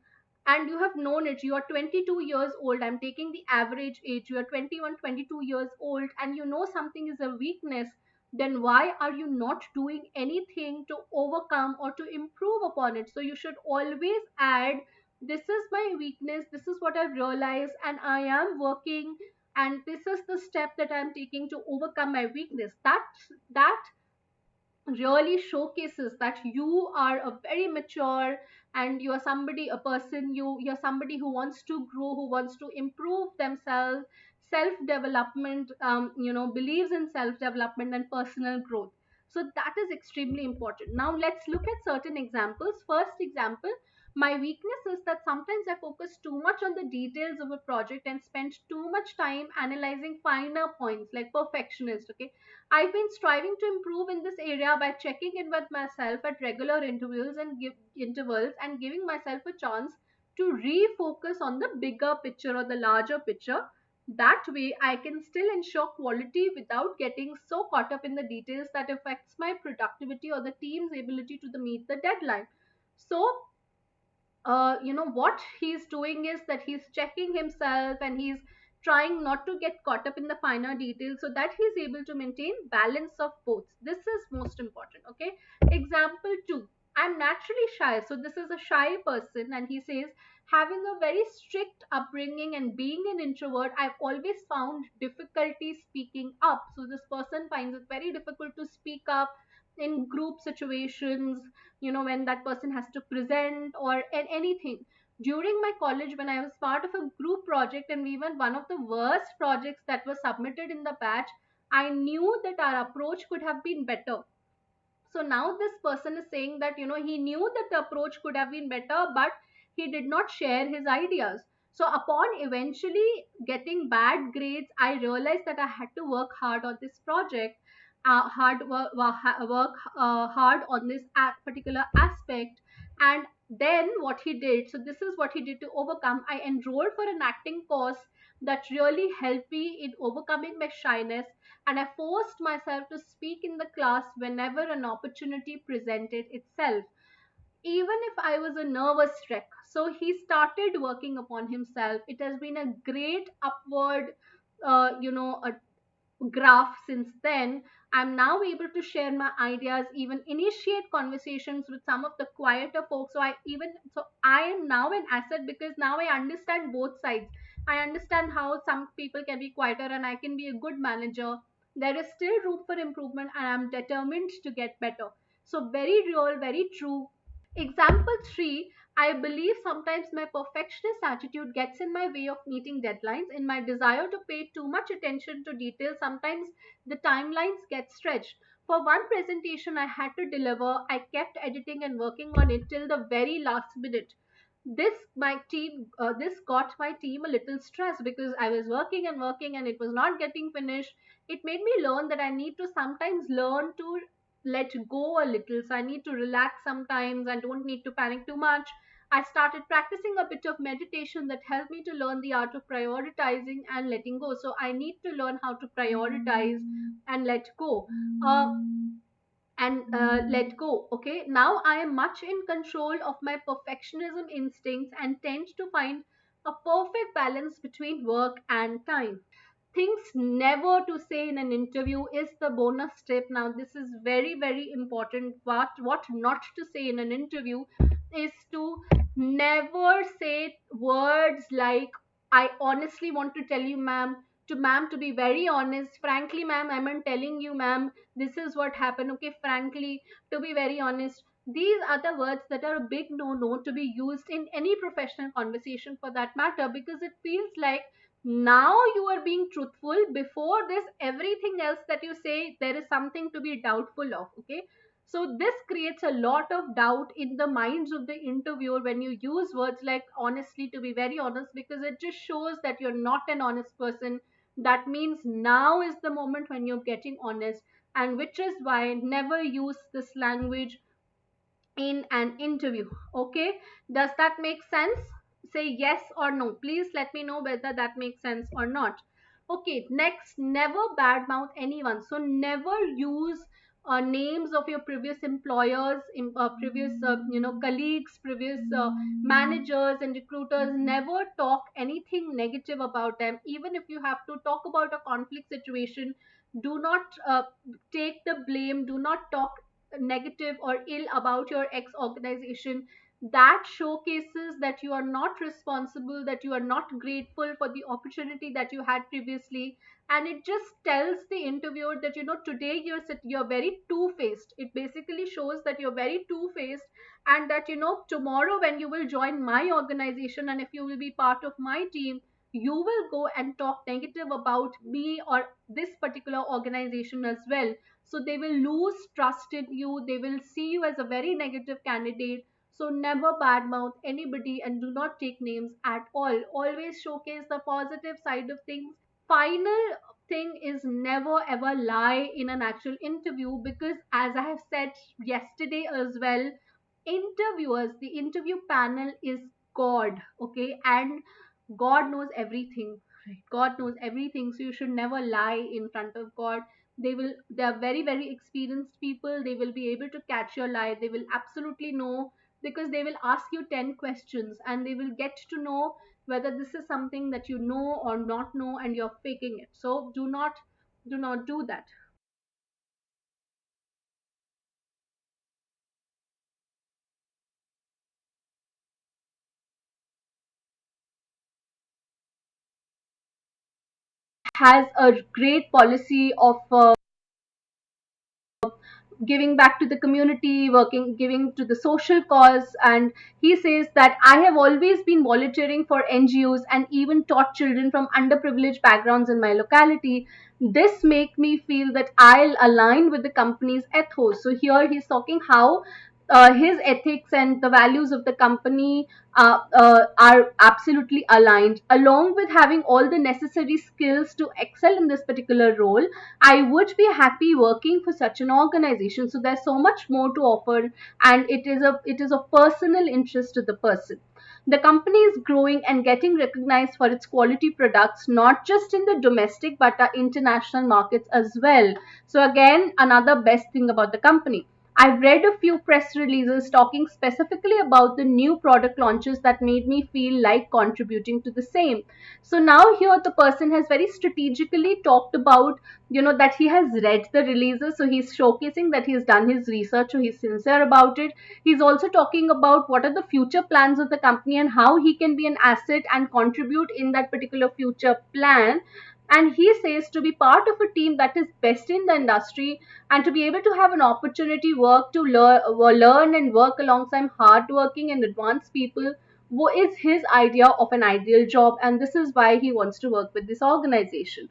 and you have known it, you are 22 years old, I'm taking the average age, you are 21, 22 years old, and you know something is a weakness, then why are you not doing anything to overcome or to improve upon it? So you should always add, this is my weakness, this is what I've realized, and I am working, and this is the step that I'm taking to overcome my weakness. That really showcases that you are a very mature, and you are somebody, a person, you're somebody who wants to grow, who wants to improve themselves. Self development, believes in self development and personal growth. So that is extremely important. Now let's look at certain examples. First example, my weakness is that sometimes I focus too much on the details of a project and spend too much time analyzing finer points, like perfectionist. Okay, I've been striving to improve in this area by checking in with myself at regular intervals and giving myself a chance to refocus on the bigger picture or the larger picture. That way, I can still ensure quality without getting so caught up in the details that affects my productivity or the team's ability to meet the deadline. So, what he's doing is that he's checking himself, and he's trying not to get caught up in the finer details, so that he's able to maintain balance of both. This is most important. Okay, example 2, I'm naturally shy. So this is a shy person, and he says, having a very strict upbringing and being an introvert, I've always found difficulty speaking up. So this person finds it very difficult to speak up in group situations, when that person has to present or anything. During my college, when I was part of a group project, and we were one of the worst projects that was submitted in the batch, I knew that our approach could have been better. So now this person is saying that, he knew that the approach could have been better, but he did not share his ideas. So upon eventually getting bad grades, I realized that I had to work hard on this project, hard on this particular aspect. And then what he did, so this is what he did to overcome. I enrolled for an acting course that really helped me in overcoming my shyness, and I forced myself to speak in the class whenever an opportunity presented itself, even if I was a nervous wreck. So he started working upon himself. It has been a great upward, a graph since then. I'm now able to share my ideas, even initiate conversations with some of the quieter folks. So I am now an asset, because now I understand both sides. I understand how some people can be quieter, and I can be a good manager. There is still room for improvement, and I'm determined to get better. So very real, very true. Example 3, I believe sometimes my perfectionist attitude gets in my way of meeting deadlines. In my desire to pay too much attention to detail, sometimes the timelines get stretched. For one presentation I had to deliver, I kept editing and working on it till the very last minute. This got my team a little stressed, because I was working and working and it was not getting finished. It made me learn that I need to sometimes learn to let go a little. So I need to relax sometimes and don't need to panic too much. I started practicing a bit of meditation that helped me to learn the art of prioritizing and letting go. So I need to learn how to prioritize and let go. Uh, let go. Okay, now I am much in control of my perfectionism instincts and tend to find a perfect balance between work and time. Things never to say in an interview is the bonus tip. Now this is very, very important. What not to say in an interview is to never say words like, I honestly want to tell you, ma'am, to be very honest, frankly, ma'am, I'm telling you, ma'am, this is what happened. Okay, frankly, to be very honest. These are the words that are a big no no to be used in any professional conversation, for that matter, because it feels like Now you are being truthful. Before this, everything else that you say, there is something to be doubtful of. Okay, so this creates a lot of doubt in the minds of the interviewer when you use words like honestly, to be very honest, because it just shows that you're not an honest person. That means now is the moment when you're getting honest, and which is why never use this language in an interview. Okay, does that make sense? Say yes or no. Please let me know whether that makes sense or not. Okay, next, never badmouth anyone. So never use names of your previous employers, previous colleagues, previous managers and recruiters. Never talk anything negative about them. Even if you have to talk about a conflict situation, do not take the blame. Do not talk negative or ill about your ex organization. That showcases that you are not responsible, that you are not grateful for the opportunity that you had previously. And it just tells the interviewer that, today you're very two faced. It basically shows that you're very two faced, and that, tomorrow when you will join my organization and if you will be part of my team, you will go and talk negative about me or this particular organization as well. So they will lose trust in you, they will see you as a very negative candidate. So never badmouth anybody and do not take names at all. Always showcase the positive side of things. Final thing is, never ever lie in an actual interview, because as I have said yesterday as well, interviewers, the interview panel is God. Okay, and God knows everything. Right, God knows everything, so you should never lie in front of God. They are very very experienced people. They will be able to catch your lie. They will absolutely know, because they will ask you 10 questions and they will get to know whether this is something that you know or not know and you're faking it. So do not do that. Has a great policy of giving back to the community, working, giving to the social cause. And he says that I have always been volunteering for NGOs and even taught children from underprivileged backgrounds in my locality. This make me feel that I'll align with the company's ethos. So here he's talking how his ethics and the values of the company are absolutely aligned. Along with having all the necessary skills to excel in this particular role, I would be happy working for such an organization. So there's so much more to offer, and it is of personal interest to the person. The company is growing and getting recognized for its quality products, not just in the domestic but international markets as well. So again, another best thing about the company. I've read a few press releases talking specifically about the new product launches that made me feel like contributing to the same. So now here the person has very strategically talked about, that he has read the releases. So he's showcasing that he's done his research, so he's sincere about it. He's also talking about what are the future plans of the company and how he can be an asset and contribute in that particular future plan. And he says to be part of a team that is best in the industry and to be able to have an opportunity work to learn and work alongside hardworking and advanced people is his idea of an ideal job, and this is why he wants to work with this organization.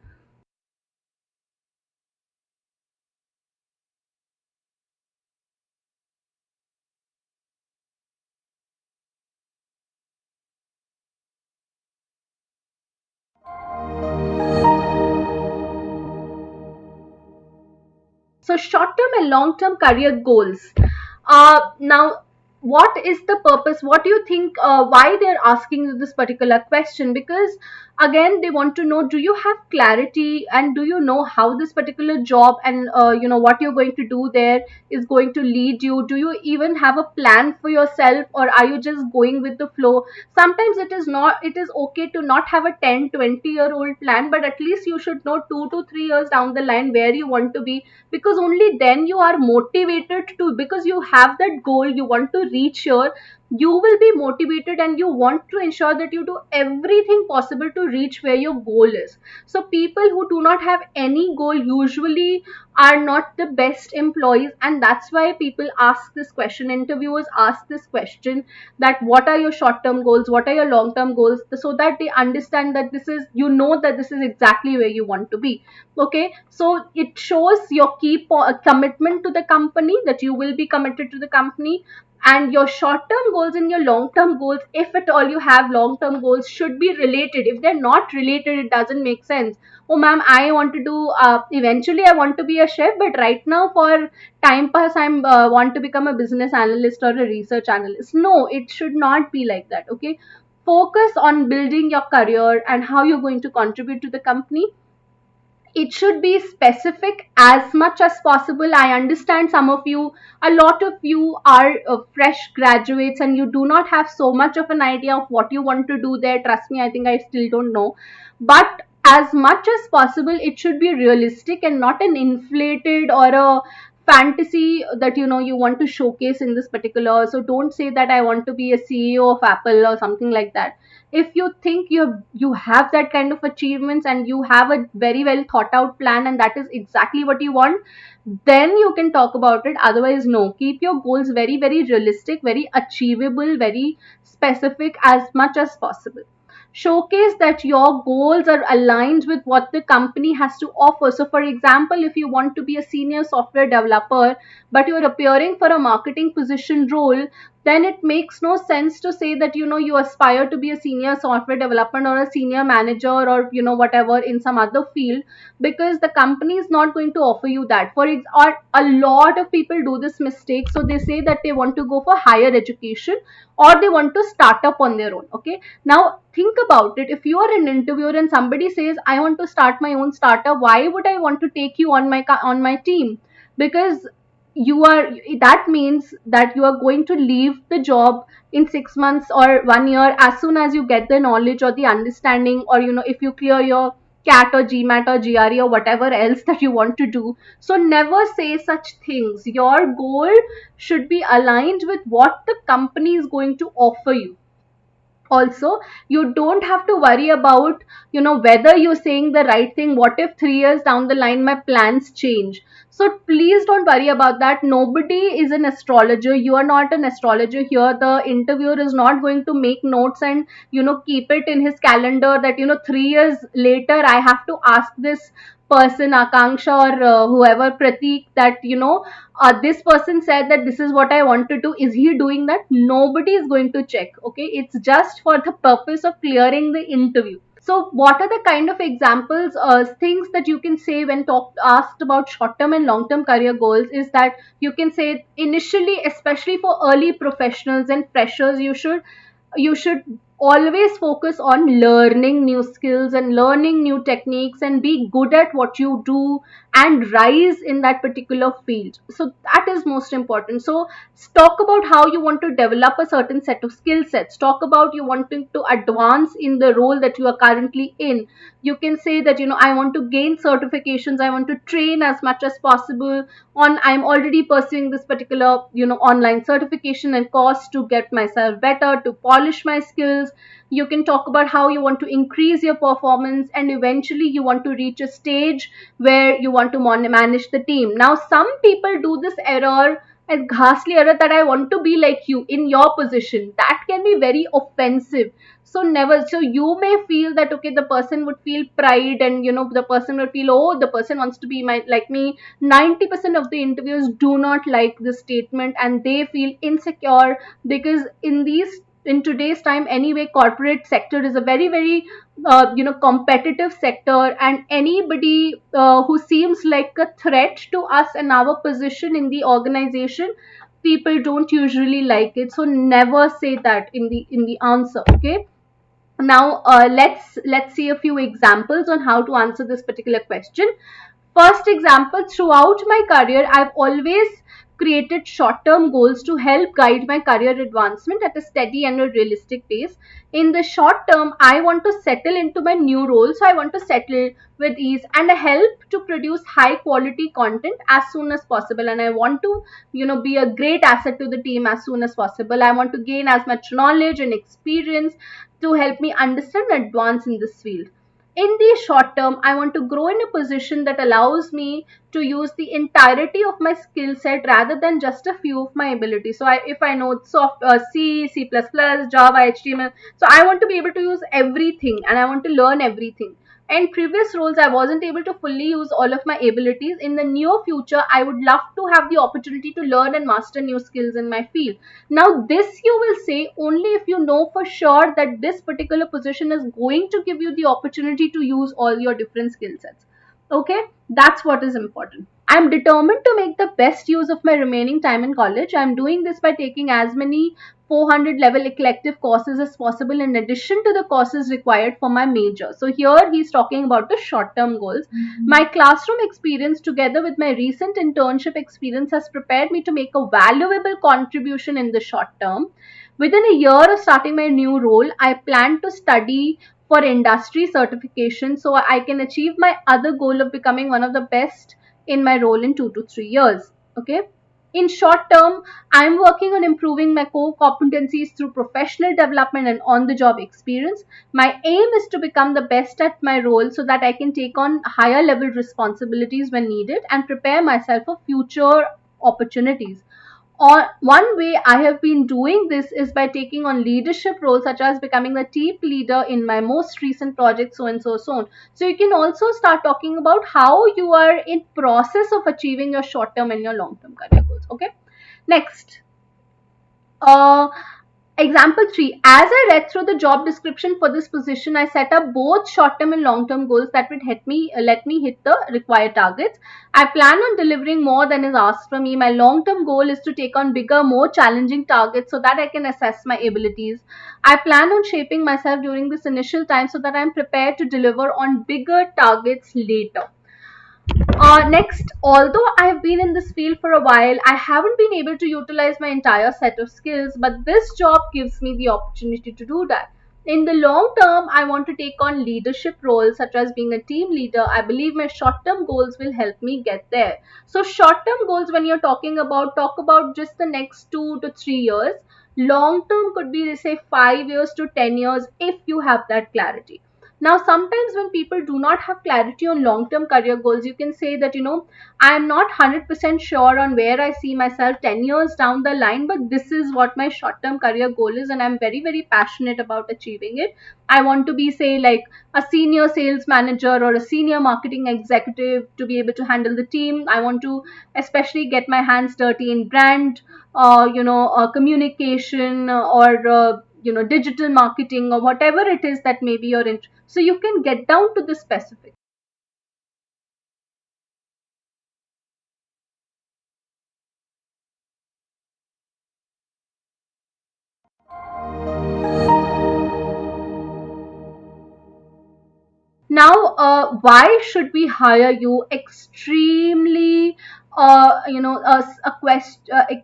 So short term and long term career goals. Now, what is the purpose? What do you think? Why they're asking you this particular question? Because again, they want to know: do you have clarity, and do you know how this particular job and what you're going to do there is going to lead you? Do you even have a plan for yourself, or are you just going with the flow? Sometimes it is not. It is okay to not have a 10, 20-year-old plan, but at least you should know 2 to 3 years down the line where you want to be, because only then you are motivated to, because you have that goal, you want to reach here, you will be motivated and you want to ensure that you do everything possible to reach where your goal is. So people who do not have any goal usually are not the best employees, and that's why people ask this question, interviewers ask this question, that what are your short term goals, what are your long term goals, so that they understand that this is, you know, that this is exactly where you want to be. Okay, so it shows your commitment to the company, that you will be committed to the company. And your short term goals and your long term goals, if at all you have long term goals, should be related. If they're not related, it doesn't make sense. Oh ma'am, I want to do, eventually I want to be a chef, but right now for time pass I'm want to become a business analyst or a research analyst. No, it should not be like that. Okay, focus on building your career and how you're going to contribute to the company. It should be specific as much as possible. I understand some of you, a lot of you are fresh graduates and you do not have so much of an idea of what you want to do there. Trust me, I think I still don't know. But as much as possible, it should be realistic and not an inflated or a fantasy that you want to showcase in this particular. So don't say that I want to be a CEO of Apple or something like that. If you think you have that kind of achievements and you have a very well thought out plan and that is exactly what you want, then you can talk about it. Otherwise, no. Keep your goals very, very realistic, very achievable, very specific as much as possible. Showcase that your goals are aligned with what the company has to offer. So for example, if you want to be a senior software developer but you're appearing for a marketing position role, then it makes no sense to say that you aspire to be a senior software developer or a senior manager or whatever in some other field, because the company is not going to offer you that. Or a lot of people do this mistake, so they say that they want to go for higher education or they want to start up on their own. Okay, now think about it. If you are an interviewer and somebody says I want to start my own startup, why would I want to take you on my team? Because you are that means that you are going to leave the job in 6 months or 1 year as soon as you get the knowledge or the understanding, or if you clear your cat or gmat or gre or whatever else that you want to do. So never say such things. Your goal should be aligned with what the company is going to offer you. Also, you don't have to worry about whether you're saying the right thing. What if 3 years down the line my plans change? So please don't worry about that. Nobody is an astrologer. You are not an astrologer here. The interviewer is not going to make notes and keep it in his calendar that 3 years later I have to ask this person Akanksha or whoever Pratik that this person said that this is what I want to do. Is he doing that? Nobody is going to check. Okay, it's just for the purpose of clearing the interview. So what are the kind of examples, things that you can say when asked about short term and long term career goals, is that you can say initially, especially for early professionals and freshers, you should always focus on learning new skills and learning new techniques and be good at what you do and rise in that particular field. So that is most important. So talk about how you want to develop a certain set of skill sets. Talk about you wanting to advance in the role that you are currently in. You can say that I want to gain certifications, I want to train as much as possible on, I'm already pursuing this particular online certification and course to get myself better, to polish my skills. You can talk about how you want to increase your performance and eventually you want to reach a stage where you want to manage the team. Now some people do this error, a ghastly error, that I want to be like you in your position. That can be very offensive. So never. So you may feel that okay, the person would feel pride and the person would feel, oh, the person wants to be like me. 90% of the interviewers do not like this statement and they feel insecure, because in today's time anyway, corporate sector is a very, very competitive sector, and anybody who seems like a threat to us and our position in the organization, people don't usually like it. So never say that in the answer. Okay, now let's see a few examples on how to answer this particular question. First example: throughout my career I've always created short term goals to help guide my career advancement at a steady and a realistic pace. In the short term, I want to settle into my new role, so I want to settle with ease and help to produce high quality content as soon as possible. And I want to, be a great asset to the team as soon as possible. I want to gain as much knowledge and experience to help me understand and advance in this field. In the short term, I want to grow in a position that allows me to use the entirety of my skill set rather than just a few of my abilities. So if I know C++, Java, HTML, so I want to be able to use everything and I want to learn everything. In previous roles, I wasn't able to fully use all of my abilities. In the near future, I would love to have the opportunity to learn and master new skills in my field. Now, this you will say only if you know for sure that this particular position is going to give you the opportunity to use all your different skill sets. Okay, that's what is important. I'm determined to make the best use of my remaining time in college. I'm doing this by taking as many 400 level elective courses as possible in addition to the courses required for my major. So here he's talking about the short term goals. My classroom experience together with my recent internship experience has prepared me to make a valuable contribution in the short term. Within a year of starting my new role, I plan to study for industry certification so I can achieve my other goal of becoming one of the best in my role in 2 to 3 years. Okay. In short term, I'm working on improving my core competencies through professional development and on the job experience. My aim is to become the best at my role so that I can take on higher level responsibilities when needed and prepare myself for future opportunities. Or one way I have been doing this is by taking on leadership roles, such as becoming the team leader in my most recent project, so and so, so on. So you can also start talking about how you are in process of achieving your short term and your long term career goals. Okay. Next, uh, example 3. As I read through the job description for this position, I set up both short-term and long-term goals that would let me hit the required targets. I plan on delivering more than is asked from me. My long-term goal is to take on bigger, more challenging targets so that I can assess my abilities. I plan on shaping myself during this initial time so that I'm prepared to deliver on bigger targets later. Next, although I have been in this field for a while, I haven't been able to utilize my entire set of skills, but this job gives me the opportunity to do that. In the long term, I want to take on leadership roles such as being a team leader. I believe my short term goals will help me get there. So, short term goals, when you're talking about, talk about just the next 2 to 3 years. Long term could be, say, 5 years to 10 years if you have that clarity. Now, sometimes when people do not have clarity on long term career goals, you can say that, I am not 100% sure on where I see myself 10 years down the line, but this is what my short term career goal is, and I'm very, very passionate about achieving it. I want to be, say, like a senior sales manager or a senior marketing executive to be able to handle the team. I want to especially get my hands dirty in brand, communication, or digital marketing or whatever it is that maybe you're in, so you can get down to the specifics. Now, why should we hire you? Extremely, a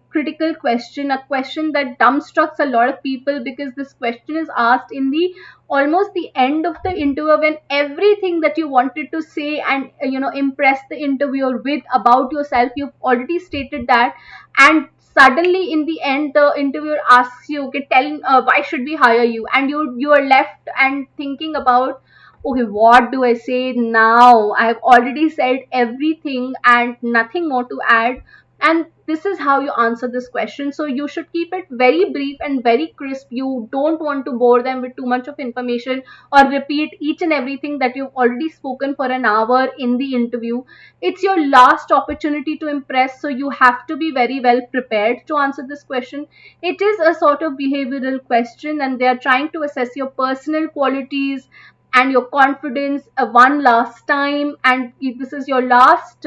critical question, a question that dumbstrucks a lot of people, because this question is asked in the almost the end of the interview, when everything that you wanted to say and impress the interviewer with about yourself, you've already stated that, and suddenly in the end the interviewer asks you, okay, tell why should we hire you, and you are left and thinking about, okay, what do I say now? I've already said everything and nothing more to add. And this is how you answer this question. So you should keep it very brief and very crisp. You don't want to bore them with too much of information or repeat each and everything that you've already spoken for an hour in the interview. It's your last opportunity to impress, so you have to be very well prepared to answer this question. It is a sort of behavioral question, and they are trying to assess your personal qualities and your confidence one last time. And if this is your last,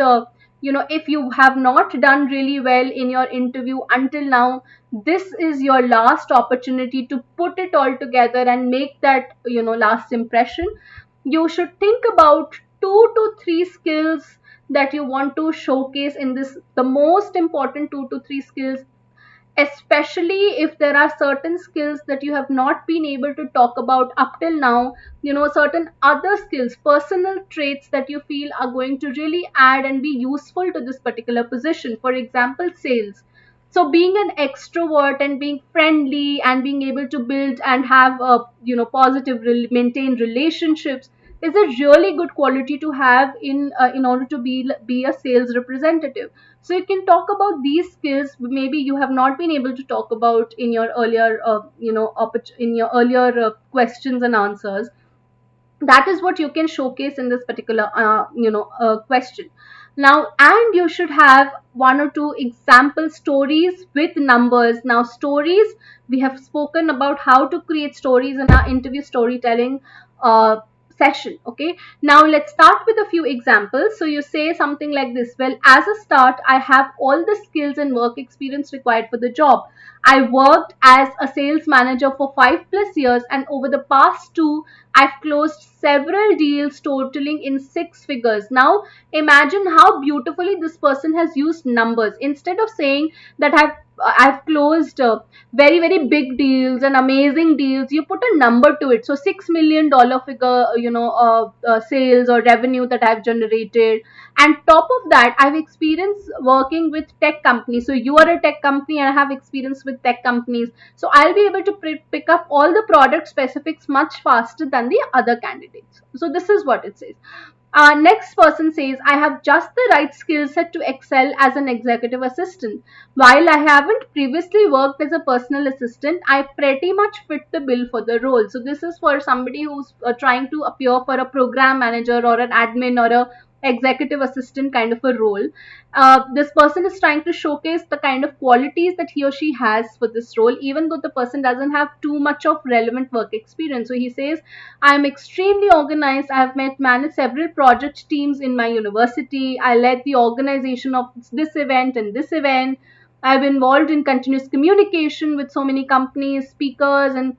if you have not done really well in your interview until now, this is your last opportunity to put it all together and make that last impression. You should think about 2 to 3 skills that you want to showcase in this, the most important 2 to 3 skills, especially if there are certain skills that you have not been able to talk about up till now, certain other skills, personal traits that you feel are going to really add and be useful to this particular position. For example, sales. So being an extrovert and being friendly and being able to build and have positive maintain relationships is a really good quality to have in order to be a sales representative. So you can talk about these skills maybe you have not been able to talk about in your earlier in your earlier questions and answers. That is what you can showcase in this particular question. Now, and you should have 1 or 2 example stories with numbers. Now, stories, we have spoken about how to create stories in our interview storytelling uh, session. Okay, now let's start with a few examples. So you say something like this: well, as a start, I have all the skills and work experience required for the job. I worked as a sales manager for 5 plus years, and over the past two, I've closed several deals totaling in 6 figures. Now, imagine how beautifully this person has used numbers. Instead of saying that I've closed very big deals and amazing deals, you put a number to it. So $6 million figure, sales or revenue that I've generated. And top of that, I've experienced working with tech companies. So you are a tech company and I have experience with tech companies. So I'll be able to pick up all the product specifics much faster than the other candidates. So this is what it says. Next person says, I have just the right skill set to excel as an executive assistant. While I haven't previously worked as a personal assistant, I pretty much fit the bill for the role. So this is for somebody who's trying to appear for a program manager or an admin or a executive assistant kind of a role. This person is trying to showcase the kind of qualities that he or she has for this role, even though the person doesn't have too much of relevant work experience. So he says, I'm extremely organized. I have managed several project teams in my university. I led the organization of this event and this event. I've been involved in continuous communication with so many companies, speakers, and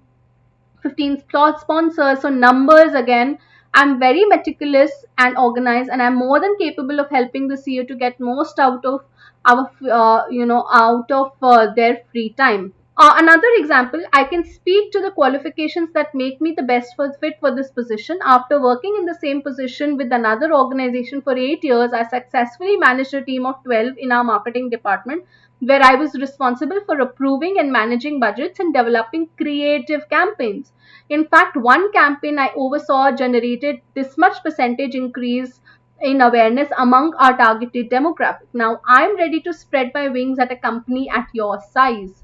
15 slot sponsors. So numbers again. I'm very meticulous and organized, and I'm more than capable of helping the CEO to get most out of their free time. Another example, I can speak to the qualifications that make me the best fit for this position. After working in the same position with another organization for 8 years, I successfully managed a team of 12 in our marketing department, where I was responsible for approving and managing budgets and developing creative campaigns. In fact, one campaign I oversaw generated this much percentage increase in awareness among our targeted demographic. Now, I'm ready to spread my wings at a company at your size.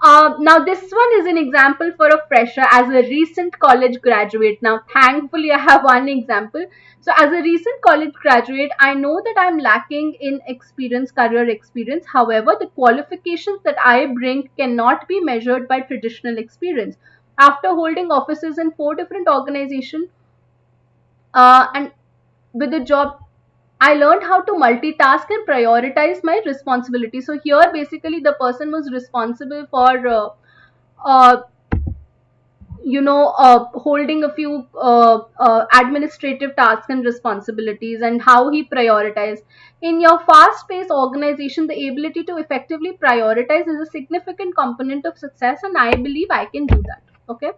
Now, this one is an example for a fresher as a recent college graduate. Now, thankfully, I have one example. So, as a recent college graduate, I know that I'm lacking in experience, career experience. However, the qualifications that I bring cannot be measured by traditional experience. After holding offices in 4 different organizations, and with the job, I learned how to multitask and prioritize my responsibility. So here, basically, the person was responsible for, uh, holding a few administrative tasks and responsibilities, and how he prioritized. In your fast-paced organization, the ability to effectively prioritize is a significant component of success, and I believe I can do that. Okay.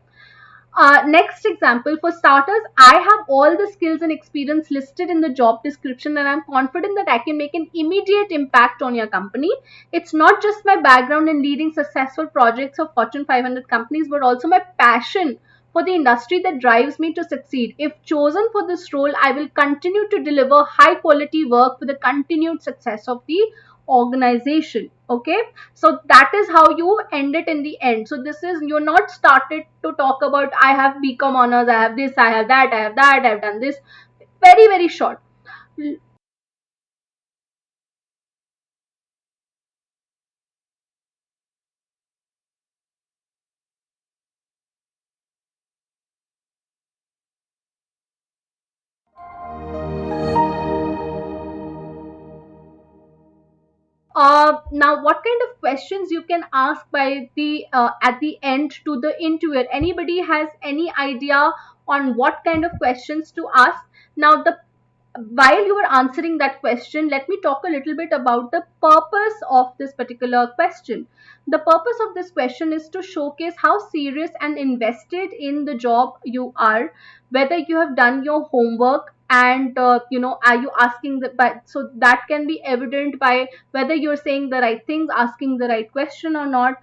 Next example, for starters, I have all the skills and experience listed in the job description, and I'm confident that I can make an immediate impact on your company. It's not just my background in leading successful projects of Fortune 500 companies, but also my passion for the industry that drives me to succeed. If chosen for this role, I will continue to deliver high quality work for the continued success of the organization. Okay, so that is how you end it in the end. So this is, you're not started to talk about I have BCom honors, I have this, I have that, I have that, I've done this. Very short. Now, what kind of questions you can ask by the at the end to the interviewer? Anybody has any idea on what kind of questions to ask? Now, the while you were answering that question, let me talk a little bit about the purpose of this particular question. The purpose of this question is to showcase how serious and invested in the job you are, whether you have done your homework, and are you asking the, but so that can be evident by whether you're saying the right things, asking the right question or not,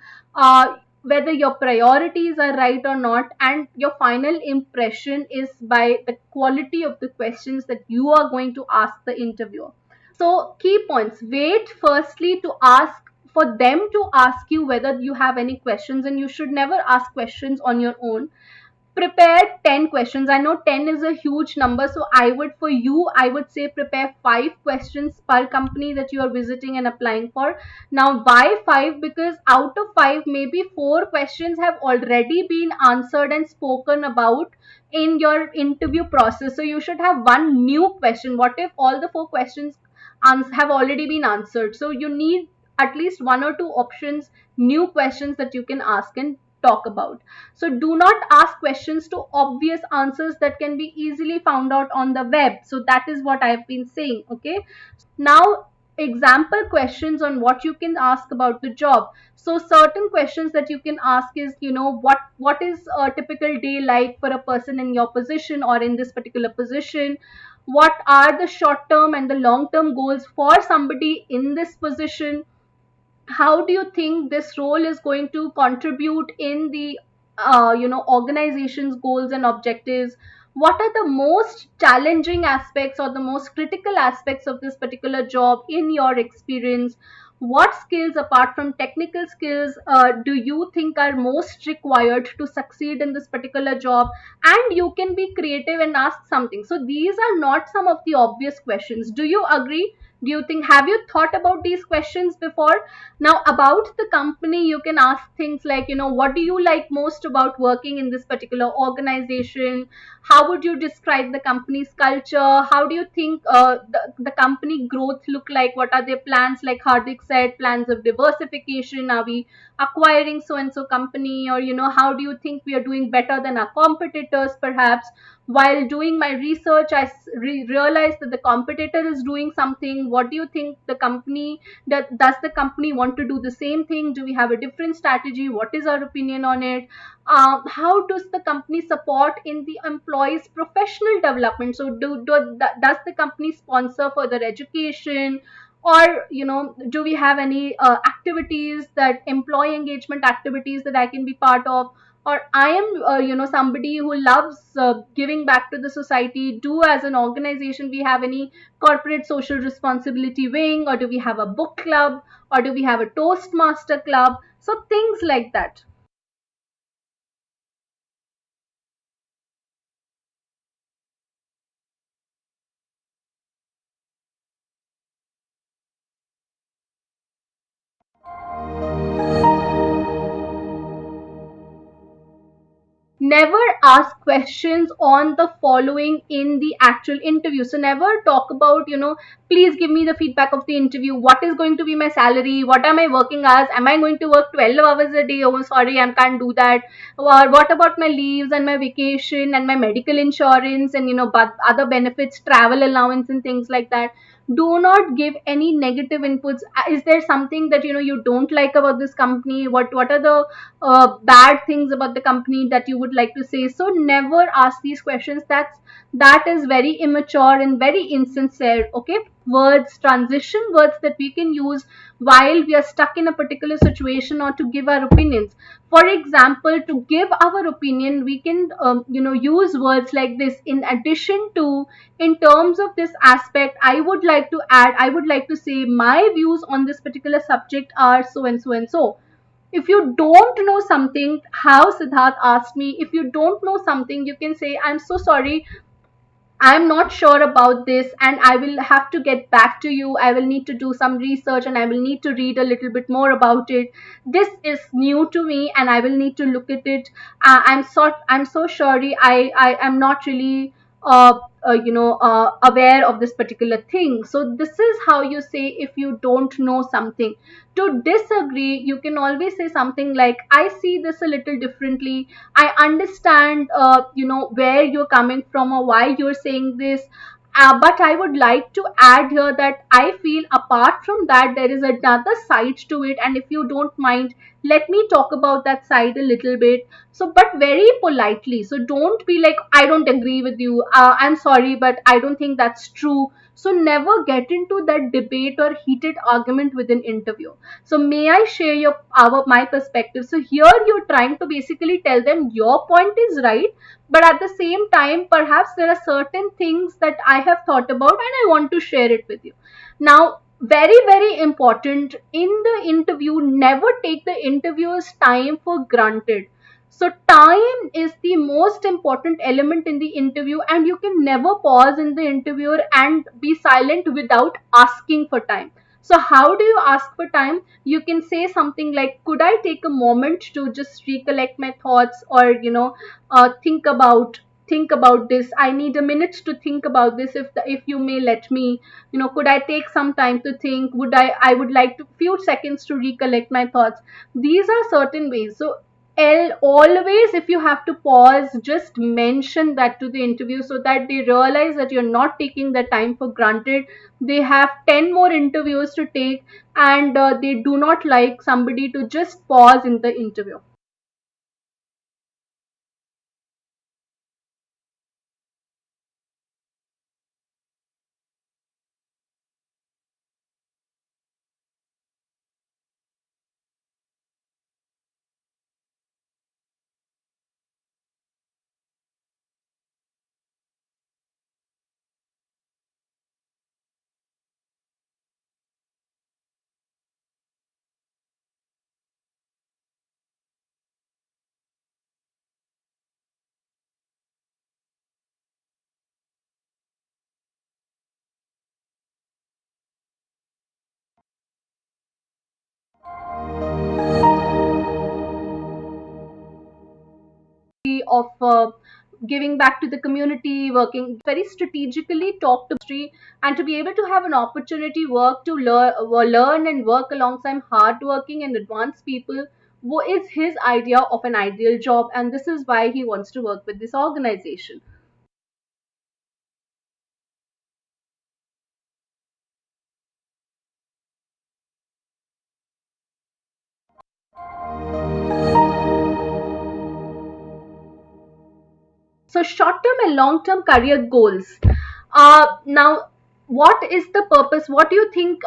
whether your priorities are right or not, and your final impression is by the quality of the questions that you are going to ask the interviewer. So, key points: wait firstly to ask for them to ask you whether you have any questions, and you should never ask questions on your own. Prepare 10 questions. I know 10 is a huge number, so I would say prepare 5 questions per company that you are visiting and applying for. Now, why 5? Because out of 5, maybe 4 questions have already been answered and spoken about in your interview process. So you should have one new question. What if all the 4 questions have already been answered? So you need at least one or two options, new questions that you can ask and talk about. So do not ask questions to obvious answers that can be easily found out on the web. So that is what I've been saying. Okay. Now, example questions on what you can ask about the job. So certain questions that you can ask is, what is a typical day like for a person in your position or in this particular position? What are the short term and the long term goals for somebody in this position? How do you think this role is going to contribute in the organization's goals and objectives? What are the most challenging aspects or the most critical aspects of this particular job in your experience? What skills apart from technical skills do you think are most required to succeed in this particular job? And you can be creative and ask something. So these are not some of the obvious questions. Do you agree? Do you think, have you thought about these questions before? Now, about the company, you can ask things like, what do you like most about working in this particular organization? How would you describe the company's culture? How do you think the company growth look like? What are their plans? Like Hardik said, plans of diversification. Are we acquiring so and so company? Or, how do you think we are doing better than our competitors, perhaps? While doing my research, I realized that the competitor is doing something. What do you think the company does the company want to do the same thing? Do we have a different strategy? What is our opinion on it? How does the company support in the employees professional development? So does the company sponsor further education? Or do we have any activities, that employee engagement activities, that I can be part of? Or I am somebody who loves giving back to the society. Do, as an organization, we have any corporate social responsibility wing? Or do we have a book club? Or do we have a Toastmaster club? So things like that. Never ask questions on the following in the actual interview. So never talk about, please give me the feedback of the interview. What is going to be my salary? What are my working hours? Am I going to work 12 hours a day? Oh, sorry, I can't do that. Or what about my leaves and my vacation and my medical insurance and, but other benefits, travel allowance and things like that? Do not give any negative inputs. Is there something that you don't like about this company? What are the bad things about the company that you would like to say? So never ask these questions. That is very immature and very insincere. Okay, words, transition words that we can use while we are stuck in a particular situation or to give our opinions. For example, to give our opinion, we can use words like this. In addition to, in terms of this aspect, I would like to add, I would like to say, my views on this particular subject are so and so and so. If you don't know something, how Siddharth asked me, if you don't know something, you can say, I'm so sorry, I'm not sure about this, and I will have to get back to you. I will need to do some research and I will need to read a little bit more about it. This is new to me and I will need to look at it. I'm so sorry. I am not really aware of this particular thing. So this is how you say if you don't know something. To disagree, you can always say something like, I see this a little differently. I understand where you're coming from or why you're saying this. But I would like to add here that I feel apart from that, there is another side to it. And if you don't mind, let me talk about that side a little bit. So, but very politely. So, don't be like, I don't agree with you. I'm sorry, but I don't think that's true. So, never get into that debate or heated argument with an interview. So, may I share my perspective? So, here you're trying to basically tell them your point is right, but at the same time perhaps there are certain things that I have thought about and I want to share it with you. Now, very important in the interview, never take the interviewer's time for granted. So time is the most important element in the interview, and you can never pause in the interviewer and be silent without asking for time. So how do you ask for time? You can say something like, could I take a moment to just recollect my thoughts, or think about this. I need a minute to think about this. If you may let me, could I take some time to think? I would like to few seconds to recollect my thoughts. These are certain ways. So always, if you have to pause, just mention that to the interview so that they realize that you're not taking the time for granted. They have 10 more interviews to take, and they do not like somebody to just pause in the interview. Of giving back to the community, working very strategically, talk to industry, and to be able to have an opportunity work to learn and work alongside hardworking and advanced people, is his idea of an ideal job, and this is why he wants to work with this organization. So short-term and long-term career goals. Now, what is the purpose? What do you think?